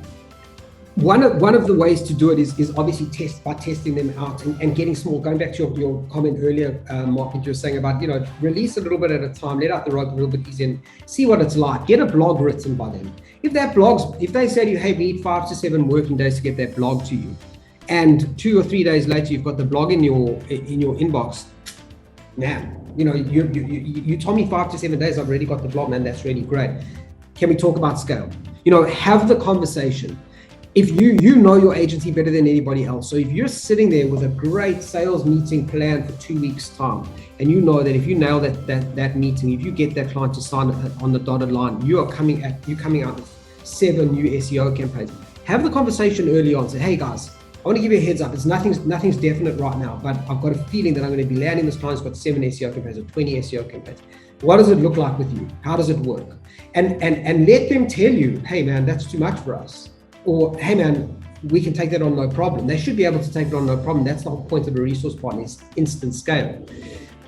one of the ways to do it is obviously testing them out and getting small. Going back to your comment earlier, Mark, that you were saying about, release a little bit at a time, let out the rope a little bit easier, and see what it's like. Get a blog written by them. If they say to you, hey, we need 5 to 7 working days to get that blog to you, and 2 or 3 days later you've got the blog in your inbox, man, you told me 5 to 7 days, I've already got the blog, man, that's really great. Can we talk about scale? Have the conversation. If you know your agency better than anybody else, so if you're sitting there with a great sales meeting planned for 2 weeks time, and you know that if you nail that meeting, if you get that client to sign on the dotted line, you're coming out with 7 new SEO campaigns. Have the conversation early on. Say, hey guys, I want to give you a heads up. It's nothing's definite right now, but I've got a feeling that I'm going to be landing this client's got 7 SEO campaigns or 20 SEO campaigns. What does it look like with you? How does it work? And let them tell you, hey man, that's too much for us. Or, hey man, we can take that on no problem. They should be able to take it on no problem. That's the whole point of a resource partner, is instant scale.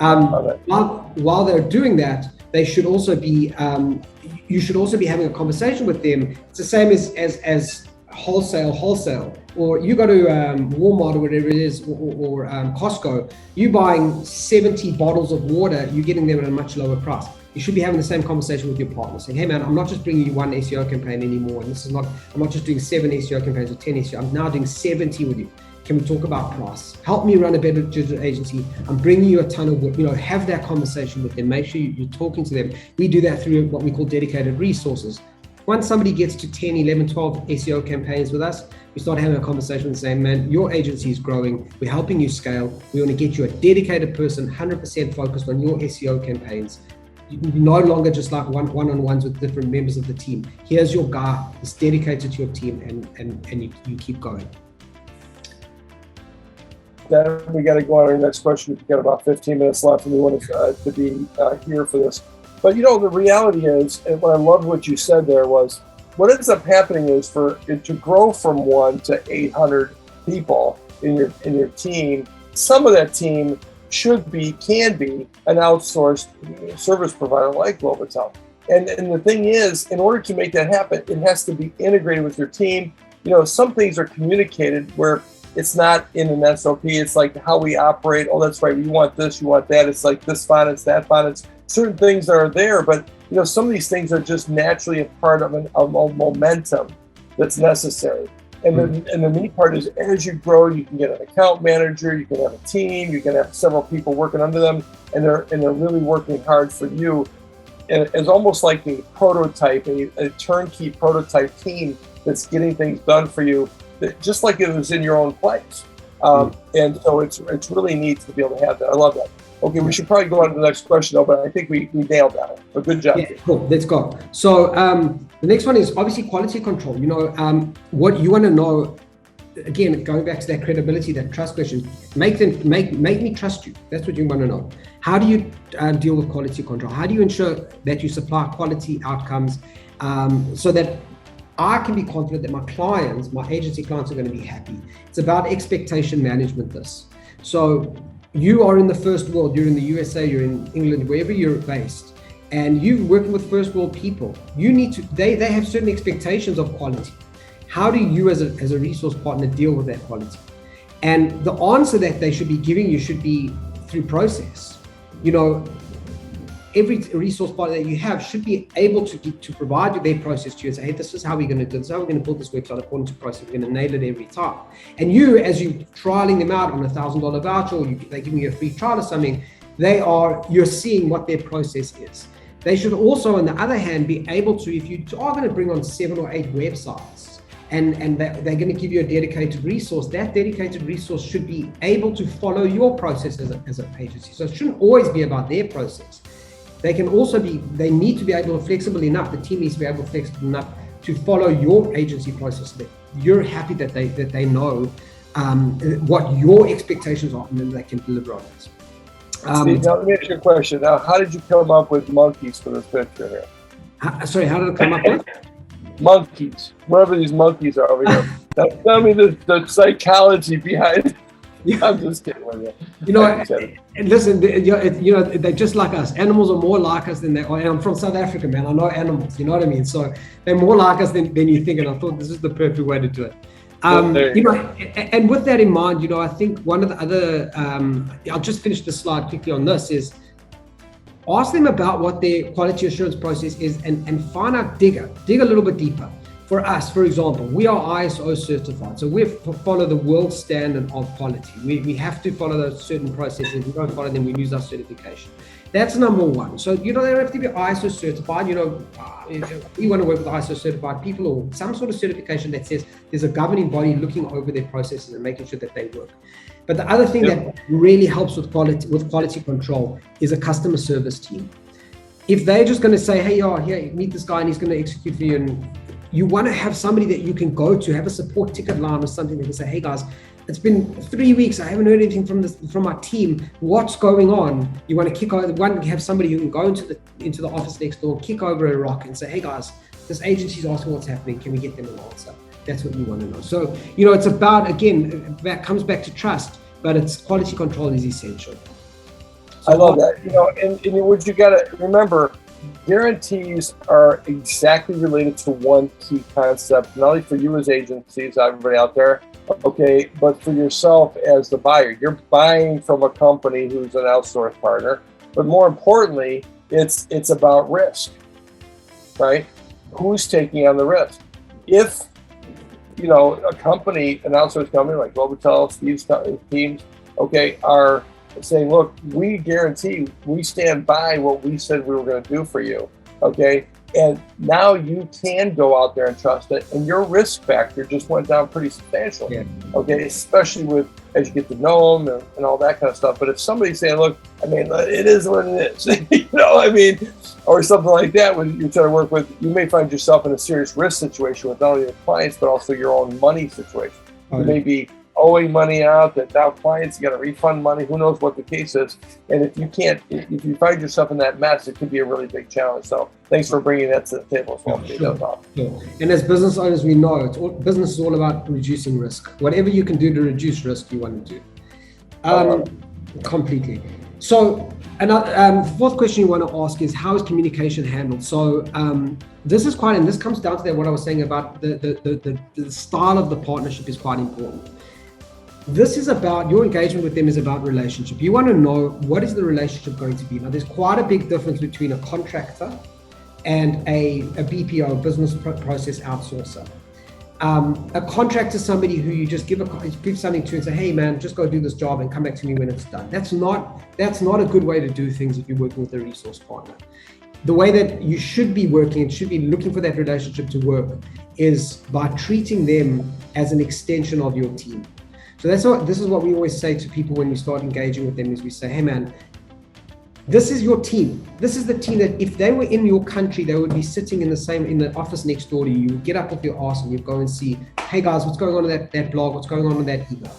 While they're doing that, they should also be, you should also be having a conversation with them. It's the same as wholesale, or you go to Walmart or whatever it is, or Costco, you buying 70 bottles of water, you're getting them at a much lower price. You should be having the same conversation with your partner, saying, hey man, I'm not just bringing you one SEO campaign anymore, and I'm not just doing 7 SEO campaigns or 10 SEO, I'm now doing 70 with you. Can we talk about price? Help me run a better digital agency. I'm bringing you a ton of work. Have that conversation with them. Make sure you're talking to them. We do that through what we call dedicated resources. Once somebody gets to 10, 11, 12 SEO campaigns with us, we start having a conversation and saying, man, your agency is growing. We're helping you scale. We want to get you a dedicated person, 100% focused on your SEO campaigns. No longer just like one-on-ones with different members of the team. Here's your guy that's dedicated to your team, and you keep going. Then we got to go on to our next question. We've got about 15 minutes left, and we want to be here for this. But the reality is, and what I loved what you said there was, what ends up happening is for it to grow from 1 to 800 people in your team, some of that team can be an outsourced service provider like Globital. And the thing is, in order to make that happen, it has to be integrated with your team. Some things are communicated where it's not in an SOP. It's like how we operate. Oh, that's right. You want this, you want that. It's like this font, it's that font. It's certain things that are there, but some of these things are just naturally a part of a momentum that's necessary. And the neat part is, as you grow, you can get an account manager, you can have a team, you can have several people working under them, and they're really working hard for you. And it's almost like a prototype, a turnkey prototype team that's getting things done for you, just like it was in your own place. And so it's really neat to be able to have that. I love that. Okay, we should probably go on to the next question though, but I think we nailed that one. But good job. Yeah, cool. Let's go. So the next one is obviously quality control. What you want to know, again, going back to that credibility, that trust question, make me trust you. That's what you want to know. How do you deal with quality control? How do you ensure that you supply quality outcomes so that I can be confident that my agency clients are going to be happy? It's about expectation management. So you are in the first world, you're in the USA, you're in England, wherever you're based, and you're working with first world people. They have certain expectations of quality. How do you as a resource partner deal with that quality? And the answer that they should be giving you should be through process. Every resource partner that you have should be able to provide you their process to you and say, hey, this is how we're going to do this, how we're going to build this website according to process. We're going to nail it every time. And you, as you trialing them out on $1,000 voucher, or they're giving you a free trial or something, you're seeing what their process is. They should also, on the other hand, be able to, if you are going to bring on 7 or 8 websites, and they're going to give you a dedicated resource, that dedicated resource should be able to follow your process as an agency. So it shouldn't always be about their process. They need to be able to flexible enough, the team needs to be able to flexible enough to follow your agency process, that you're happy that they know what your expectations are, and then they can deliver on it. Steve, now let me ask you a question. Now, how did you come up with monkeys for this picture here? Sorry, how did it come up with? Monkeys, wherever these monkeys are over here. Now, tell me the psychology behind it. I'm just kidding with you. And listen, they're just like us. Animals are more like us than they are. And I'm from South Africa, man. I know animals, you know what I mean? So they're more like us than you think. And I thought this is the perfect way to do it. And with that in mind, I think one of the other, I'll just finish the slide quickly on this, is ask them about what their quality assurance process is and find out, dig a little bit deeper. For us, for example, we are ISO certified. So we follow the world standard of quality. We have to follow those certain processes. If we don't follow them, we lose our certification. That's number one. So, they don't have to be ISO certified. We want to work with ISO certified people, or some sort of certification that says there's a governing body looking over their processes and making sure that they work. But the other thing that really helps with quality control is a customer service team. If they're just going to say, hey, here, meet this guy and he's going to execute for you, and you want to have somebody that you can go to, have a support ticket line or something that can say, hey guys, it's been 3 weeks, I haven't heard anything from our team. What's going on? You want to have somebody who can go into the office next door, kick over a rock and say, hey guys, this agency's asking what's happening. Can we get them an answer? That's what you want to know. So, it's about, again, that comes back to trust, but it's quality control is essential. So I love that. And what you got to remember, guarantees are exactly related to one key concept, not only for you as agencies, everybody out there, okay, but for yourself as the buyer. You're buying from a company who's an outsourced partner, but more importantly, it's about risk, right? Who's taking on the risk? If a company, an outsourced company like Globital, Steve's teams, okay, are saying, look, we guarantee, we stand by what we said we were going to do for you, okay? And now you can go out there and trust it, and your risk factor just went down pretty substantially, Yeah. okay? Especially as you get to know them and all that kind of stuff. But if somebody's saying, look, I mean, it is what it is, or something like that, when you're trying to work with, you may find yourself in a serious risk situation with not only your clients, but also your own money situation. You may be owing money out, that now clients, you got to refund money, who knows what the case is. And if you find yourself in that mess, it could be a really big challenge. So thanks for bringing that to the table as well. Sure. And as business owners, we know business is all about reducing risk. Whatever you can do to reduce risk, you want to do. Completely. So the fourth question you want to ask is, how is communication handled? So this comes down to what I was saying about the style of the partnership is quite important. This is about, your engagement with them is about relationship. You want to know, what is the relationship going to be? Now, there's quite a big difference between a contractor and a BPO, business process outsourcer. A contractor is somebody who you just give something to and say, hey man, just go do this job and come back to me when it's done. That's not a good way to do things if you're working with a resource partner. The way that you should be working and should be looking for that relationship to work is by treating them as an extension of your team. So this is what we always say to people when we start engaging with them, is we say, hey man, this is your team. This is the team that if they were in your country, they would be sitting in the office next door to you. You would get up off your ass and you'd go and see, hey guys, what's going on with that blog? What's going on with that email?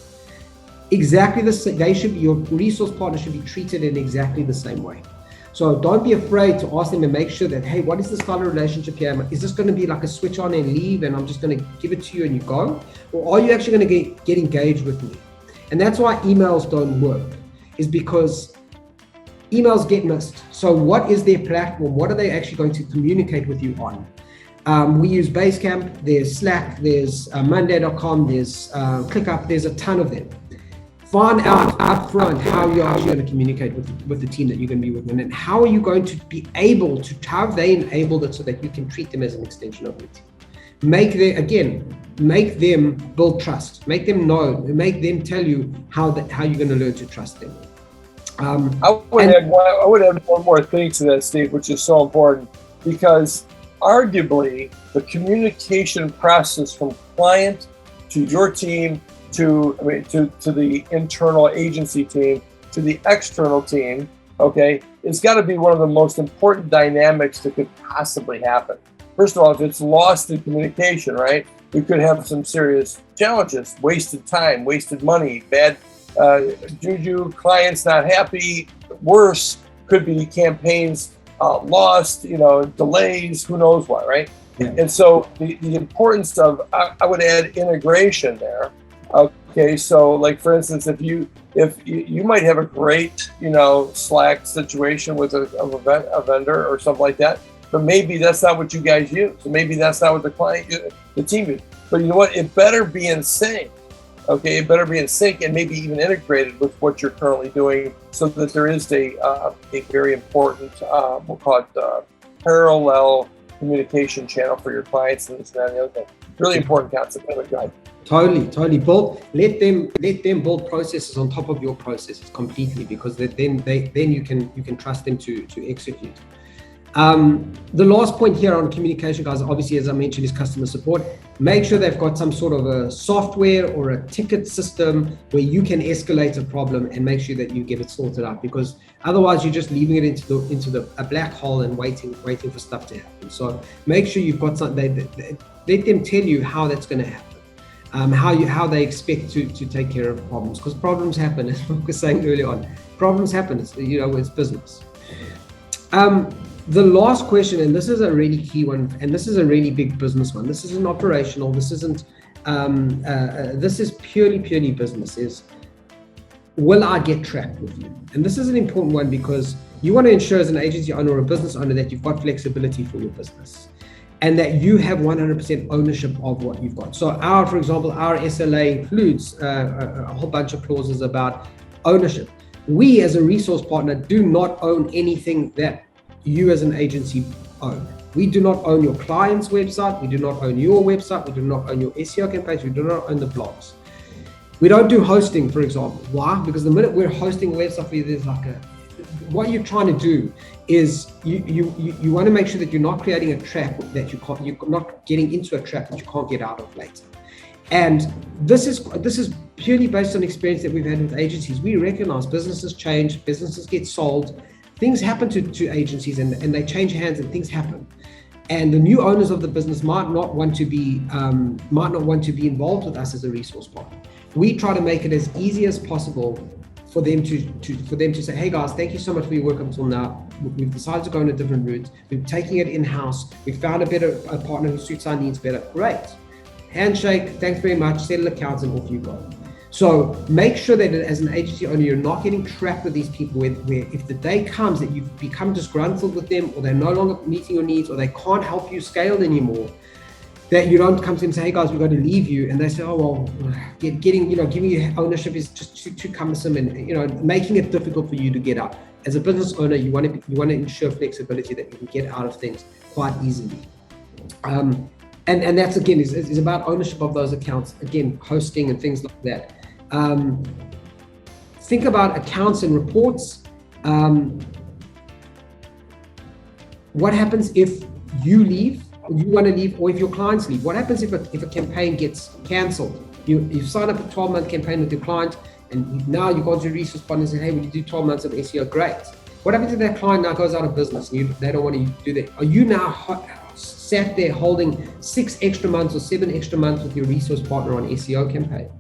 Exactly the same. Your resource partner should be treated in exactly the same way. So don't be afraid to ask them and make sure that, hey, what is the style of relationship here? Is this going to be like a switch on and leave and I'm just going to give it to you and you go? Or are you actually going to get engaged with me? And that's why emails don't work, is because emails get missed. So what is their platform? What are they actually going to communicate with you on? We use Basecamp, there's Slack, there's Monday.com, there's ClickUp, there's a ton of them. Find out upfront how you're actually going to communicate with the team that you're going to be with, and how are you going to be able to, how have they enabled it so that you can treat them as an extension of your team. Make them build trust, make them know, make them tell you how you're going to learn to trust them. I would add one more thing to that, Steve, which is so important, because arguably the communication process from client to your team to the internal agency team to the external team, okay, it's got to be one of the most important dynamics that could possibly happen. First of all, if it's lost in communication, right, we could have some serious challenges, wasted time, wasted money, bad juju, clients not happy. Worse, could be campaigns lost, delays, who knows what, right? Yeah. And so the importance of, I would add integration there. Okay, so like for instance, if you might have a great Slack situation with a vendor or something like that, but maybe that's not what you guys use. So maybe that's not what the team uses. But you know what? It better be in sync. Okay, it better be in sync and maybe even integrated with what you're currently doing, so that there is a very important, we'll call it parallel communication channel for your clients and this and that and the other thing. Really important concept. Totally. Let them build processes on top of your processes completely, because then you can trust them to execute. The last point here on communication, guys, obviously, as I mentioned, is customer support. Make sure they've got some sort of a software or a ticket system where you can escalate a problem and make sure that you get it sorted out, because otherwise you're just leaving it into a black hole and waiting for stuff to happen. So make sure you've got something. Let them tell you how that's going to happen, how they expect to take care of problems, because problems happen. As we were saying earlier on, problems happen. It's business. The last question, and this is a really key one, and this is a really big business one. This isn't operational. This isn't. This is purely business. Is will I get tracked with you? And this is an important one because you want to ensure as an agency owner or a business owner that you've got flexibility for your business and that you have 100% ownership of what you've got. So for example, our SLA includes a whole bunch of clauses about ownership. We as a resource partner do not own anything that you as an agency own. We do not own your client's website. We do not own your website. We do not own your SEO campaigns. We do not own the blogs. We don't do hosting, for example. Why? Because the minute we're hosting a website for you, there's what you're trying to do is you want to make sure that you're not creating a trap that you're not getting into a trap that you can't get out of later. And this is purely based on experience that we've had with agencies. We recognize businesses change, businesses get sold, things happen to agencies and they change hands and things happen. And the new owners of the business might not want to be involved with us as a resource partner. We try to make it as easy as possible for them to say, hey guys, thank you so much for your work until now. We've decided to go in a different route. We're taking it in-house. We found a partner who suits our needs better. Great. Handshake, thanks very much, settle accounts and off you go. So make sure that as an agency owner, you're not getting trapped with these people where if the day comes that you've become disgruntled with them or they're no longer meeting your needs or they can't help you scale anymore, that you don't come to them and say, hey guys, we've got to leave you. And they say, oh, well, giving you ownership is just too cumbersome and, making it difficult for you to get out. As a business owner, you want to ensure flexibility that you can get out of things quite easily. And that's, again, is about ownership of those accounts, again, hosting and things like that. Think about accounts and reports. What happens if you leave, or you want to leave, or if your clients leave? What happens if a campaign gets cancelled? You sign up a 12-month campaign with your client, and now you go to your resource partner and say, hey, will you do 12 months of SEO? Great. What happens if that client now goes out of business and they don't want to do that? Are you now sat there holding 6 extra months or 7 extra months with your resource partner on SEO campaign?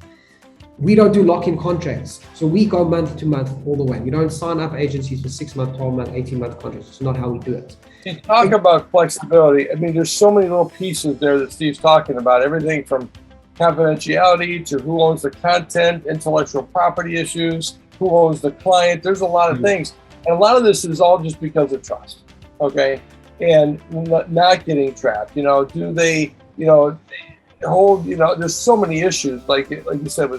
We don't do lock-in contracts. So we go month to month all the way. We don't sign up agencies for 6-month, 12-month, 18-month contracts. It's not how we do it. You talk about flexibility. I mean, there's so many little pieces there that Steve's talking about. Everything from confidentiality to who owns the content, intellectual property issues, who owns the client. There's a lot of things. And a lot of this is all just because of trust, okay? And not getting trapped. Do they, hold, there's so many issues, like you said,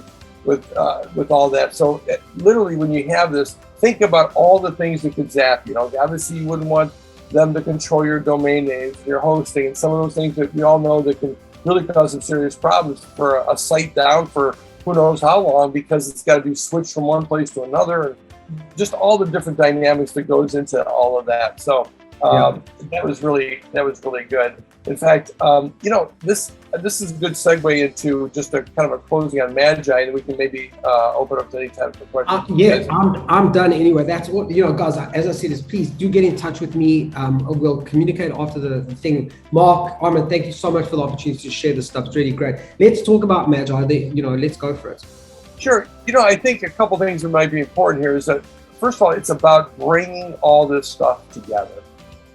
with all that. So literally when you have this, think about all the things that could zap you. Obviously you wouldn't want them to control your domain names, your hosting, and some of those things that we all know that can really cause some serious problems for a site down for who knows how long, because it's got to be switched from one place to another, and just all the different dynamics that goes into all of that. So that was really good. In fact, this is a good segue into just a kind of a closing on MAGI, and we can maybe open up to any time for questions. I'm done anyway. That's what, guys, as I said, is please do get in touch with me. We'll communicate after the thing. Mark, Arman, thank you so much for the opportunity to share this stuff. It's really great. Let's talk about MAGI. Let's go for it. Sure. I think a couple things that might be important here is that, first of all, it's about bringing all this stuff together.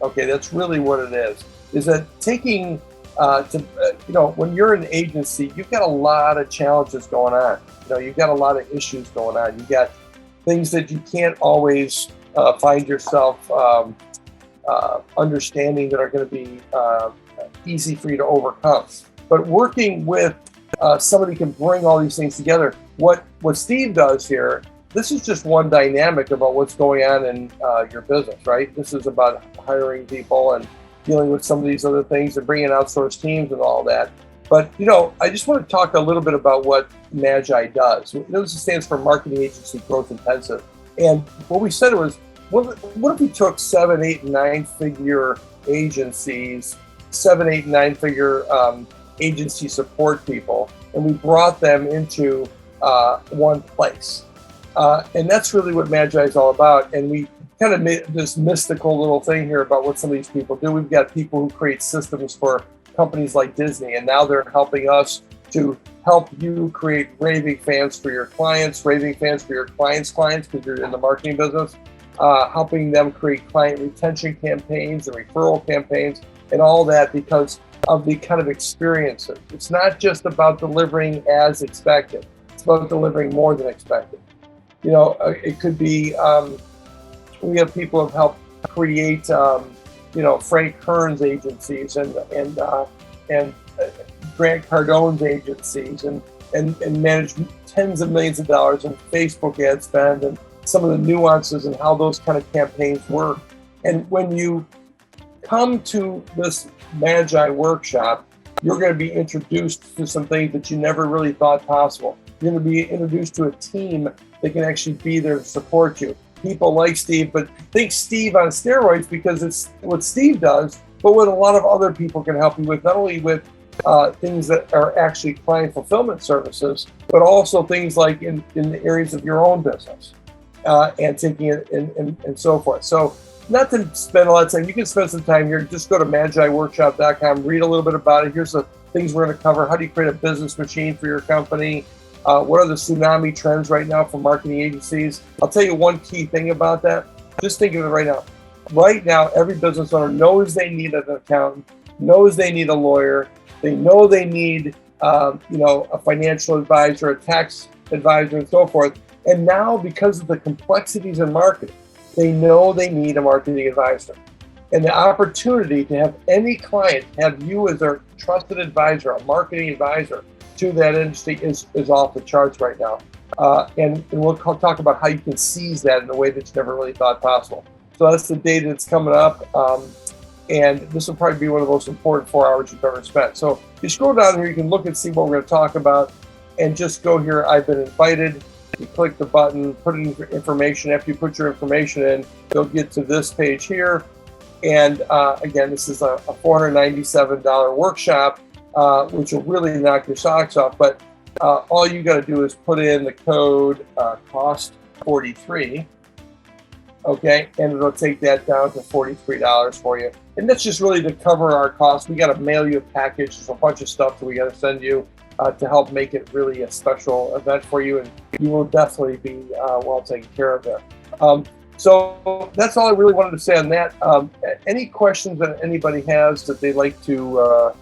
Okay, that's really what it is that taking, when you're an agency, you've got a lot of challenges going on. You've got a lot of issues going on. You've got things that you can't always find yourself understanding that are going to be easy for you to overcome. But working with somebody can bring all these things together. What Steve does here, this is just one dynamic about what's going on in your business, right? This is about hiring people and dealing with some of these other things and bringing outsourced teams and all that. But, I just want to talk a little bit about what MAGI does. This stands for Marketing Agency Growth Intensive. And what we said was, what if we took 7, 8, and 9-figure agencies, 7, 8, and 9-figure agency support people, and we brought them into one place? And that's really what MAGI is all about. And we kind of made this mystical little thing here about what some of these people do. We've got people who create systems for companies like Disney, and now they're helping us to help you create raving fans for your clients, raving fans for your clients' clients, because you're in the marketing business, helping them create client retention campaigns and referral campaigns and all that because of the kind of experiences. It's not just about delivering as expected. It's about delivering more than expected. It could be, we have people who help create, Frank Kern's agencies and Grant Cardone's agencies and manage tens of millions of dollars in Facebook ad spend and some of the nuances and how those kind of campaigns work. And when you come to this MAGI workshop, you're going to be introduced to some things that you never really thought possible. You're going to be introduced to a team that can actually be there to support you. People like Steve, but think Steve on steroids because it's what Steve does, but what a lot of other people can help you with, not only with things that are actually client fulfillment services, but also things like in the areas of your own business and taking it and so forth. So not to spend a lot of time, you can spend some time here. Just go to MAGIWorkshop.com, read a little bit about it. Here's the things we're going to cover. How do you create a business machine for your company? What are the tsunami trends right now for marketing agencies? I'll tell you one key thing about that. Just think of it right now. Right now, every business owner knows they need an accountant, knows they need a lawyer, they know they need a financial advisor, a tax advisor, and so forth. And now, because of the complexities in marketing, they know they need a marketing advisor. And the opportunity to have any client have you as their trusted advisor, a marketing advisor to that industry is off the charts right now. And we'll talk about how you can seize that in a way that you never really thought possible. So that's the date that's coming up. And this will probably be one of the most important 4 hours you've ever spent. So if you scroll down here, you can look and see what we're going to talk about and just go here. I've been invited. You click the button, put in information. After you put your information in, you'll get to this page here. And again, this is a $497 workshop, which will really knock your socks off. But all you got to do is put in the code COST43. Okay, and it'll take that down to $43 for you. And that's just really to cover our costs. We got to mail you a package. There's a bunch of stuff that we got to send you to help make it really a special event for you. And you will definitely be well taken care of there. So that's all I really wanted to say on that. Any questions that anybody has that they'd like to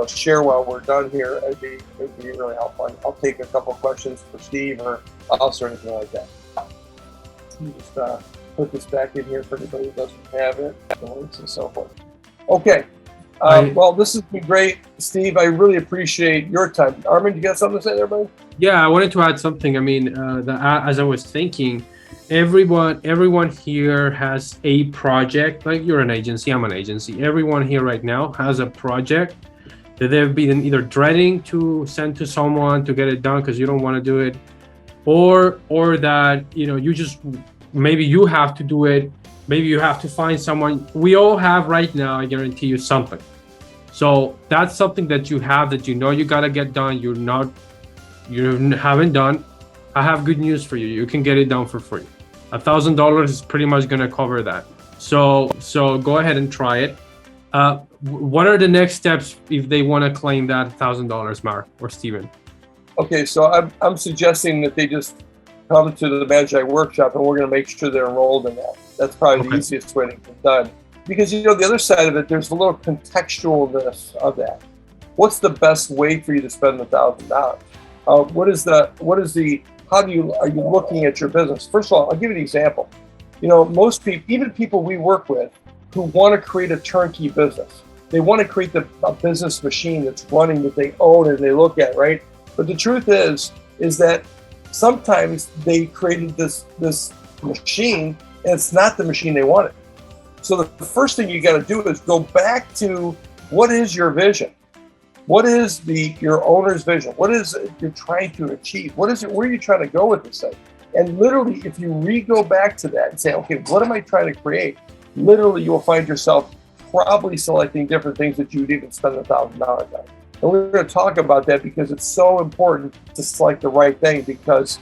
share while we're done here, it'd be really helpful. I'll take a couple of questions for Steve or us or anything like that. Let me just put this back in here for anybody who doesn't have it, the links and so forth. Okay. Well, this has been great, Steve. I really appreciate your time. Arman, you got something to say there, buddy? Yeah, I wanted to add something. I mean, as I was thinking, everyone here has a project. Like you're an agency, I'm an agency. Everyone here right now has a project that they've been either dreading to send to someone to get it done because you don't want to do it, or that you just maybe you have to do it. Maybe you have to find someone. We all have right now, I guarantee you, something. So that's something that you have that you gotta get done. You haven't done. I have good news for you. You can get it done for free. $1,000 is pretty much gonna cover that. So go ahead and try it. What are the next steps if they want to claim that $1,000, Mark or Steven? Okay, so I'm suggesting that they just come to the MAGI workshop, and we're going to make sure they're enrolled in that. That's probably the easiest way to get it done. Because the other side of it, there's a little contextualness of that. What's the best way for you to spend the $1,000? Are you looking at your business? First of all, I'll give you an example. Most people, even people we work with, who want to create a turnkey business, they want to create a business machine that's running, that they own and they look at, right? But the truth is that sometimes they created this machine and it's not the machine they wanted. So the first thing you got to do is go back to what is your vision? What is your owner's vision? What is it you're trying to achieve? Where are you trying to go with this thing? And literally, if you go back to that and say, okay, what am I trying to create? Literally, you'll find yourself probably selecting different things that you'd even spend $1,000 on. And we're going to talk about that because it's so important to select the right thing, because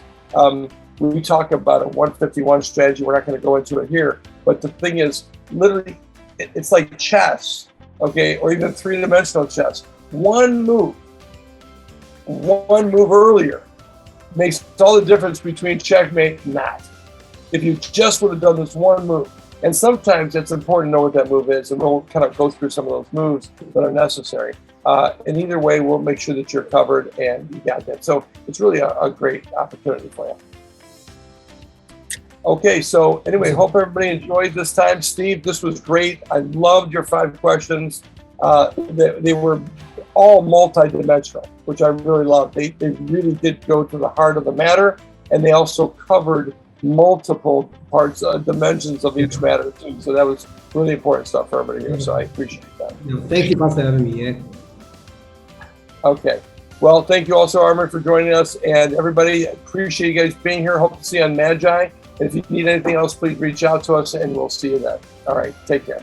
we talk about a 151 strategy. We're not going to go into it here. But the thing is, literally, it's like chess, okay, or even three-dimensional chess. One move earlier makes all the difference between checkmate and not. If you just would have done this one move. And sometimes it's important to know what that move is, and we'll kind of go through some of those moves that are necessary. And either way, we'll make sure that you're covered and you got that. So it's really a great opportunity for you. Okay, so anyway, hope everybody enjoyed this time. Steve, this was great. I loved your 5 questions. They were all multi-dimensional, which I really loved. They really did go to the heart of the matter, and they also covered multiple parts, dimensions of each matter too. So that was really important stuff for everybody here. So I appreciate that. No, thank you for having me. Yeah. Okay. Well, thank you also, Arman, for joining us, and everybody. Appreciate you guys being here. Hope to see you on MAGI. And if you need anything else, please reach out to us, and we'll see you then. All right. Take care.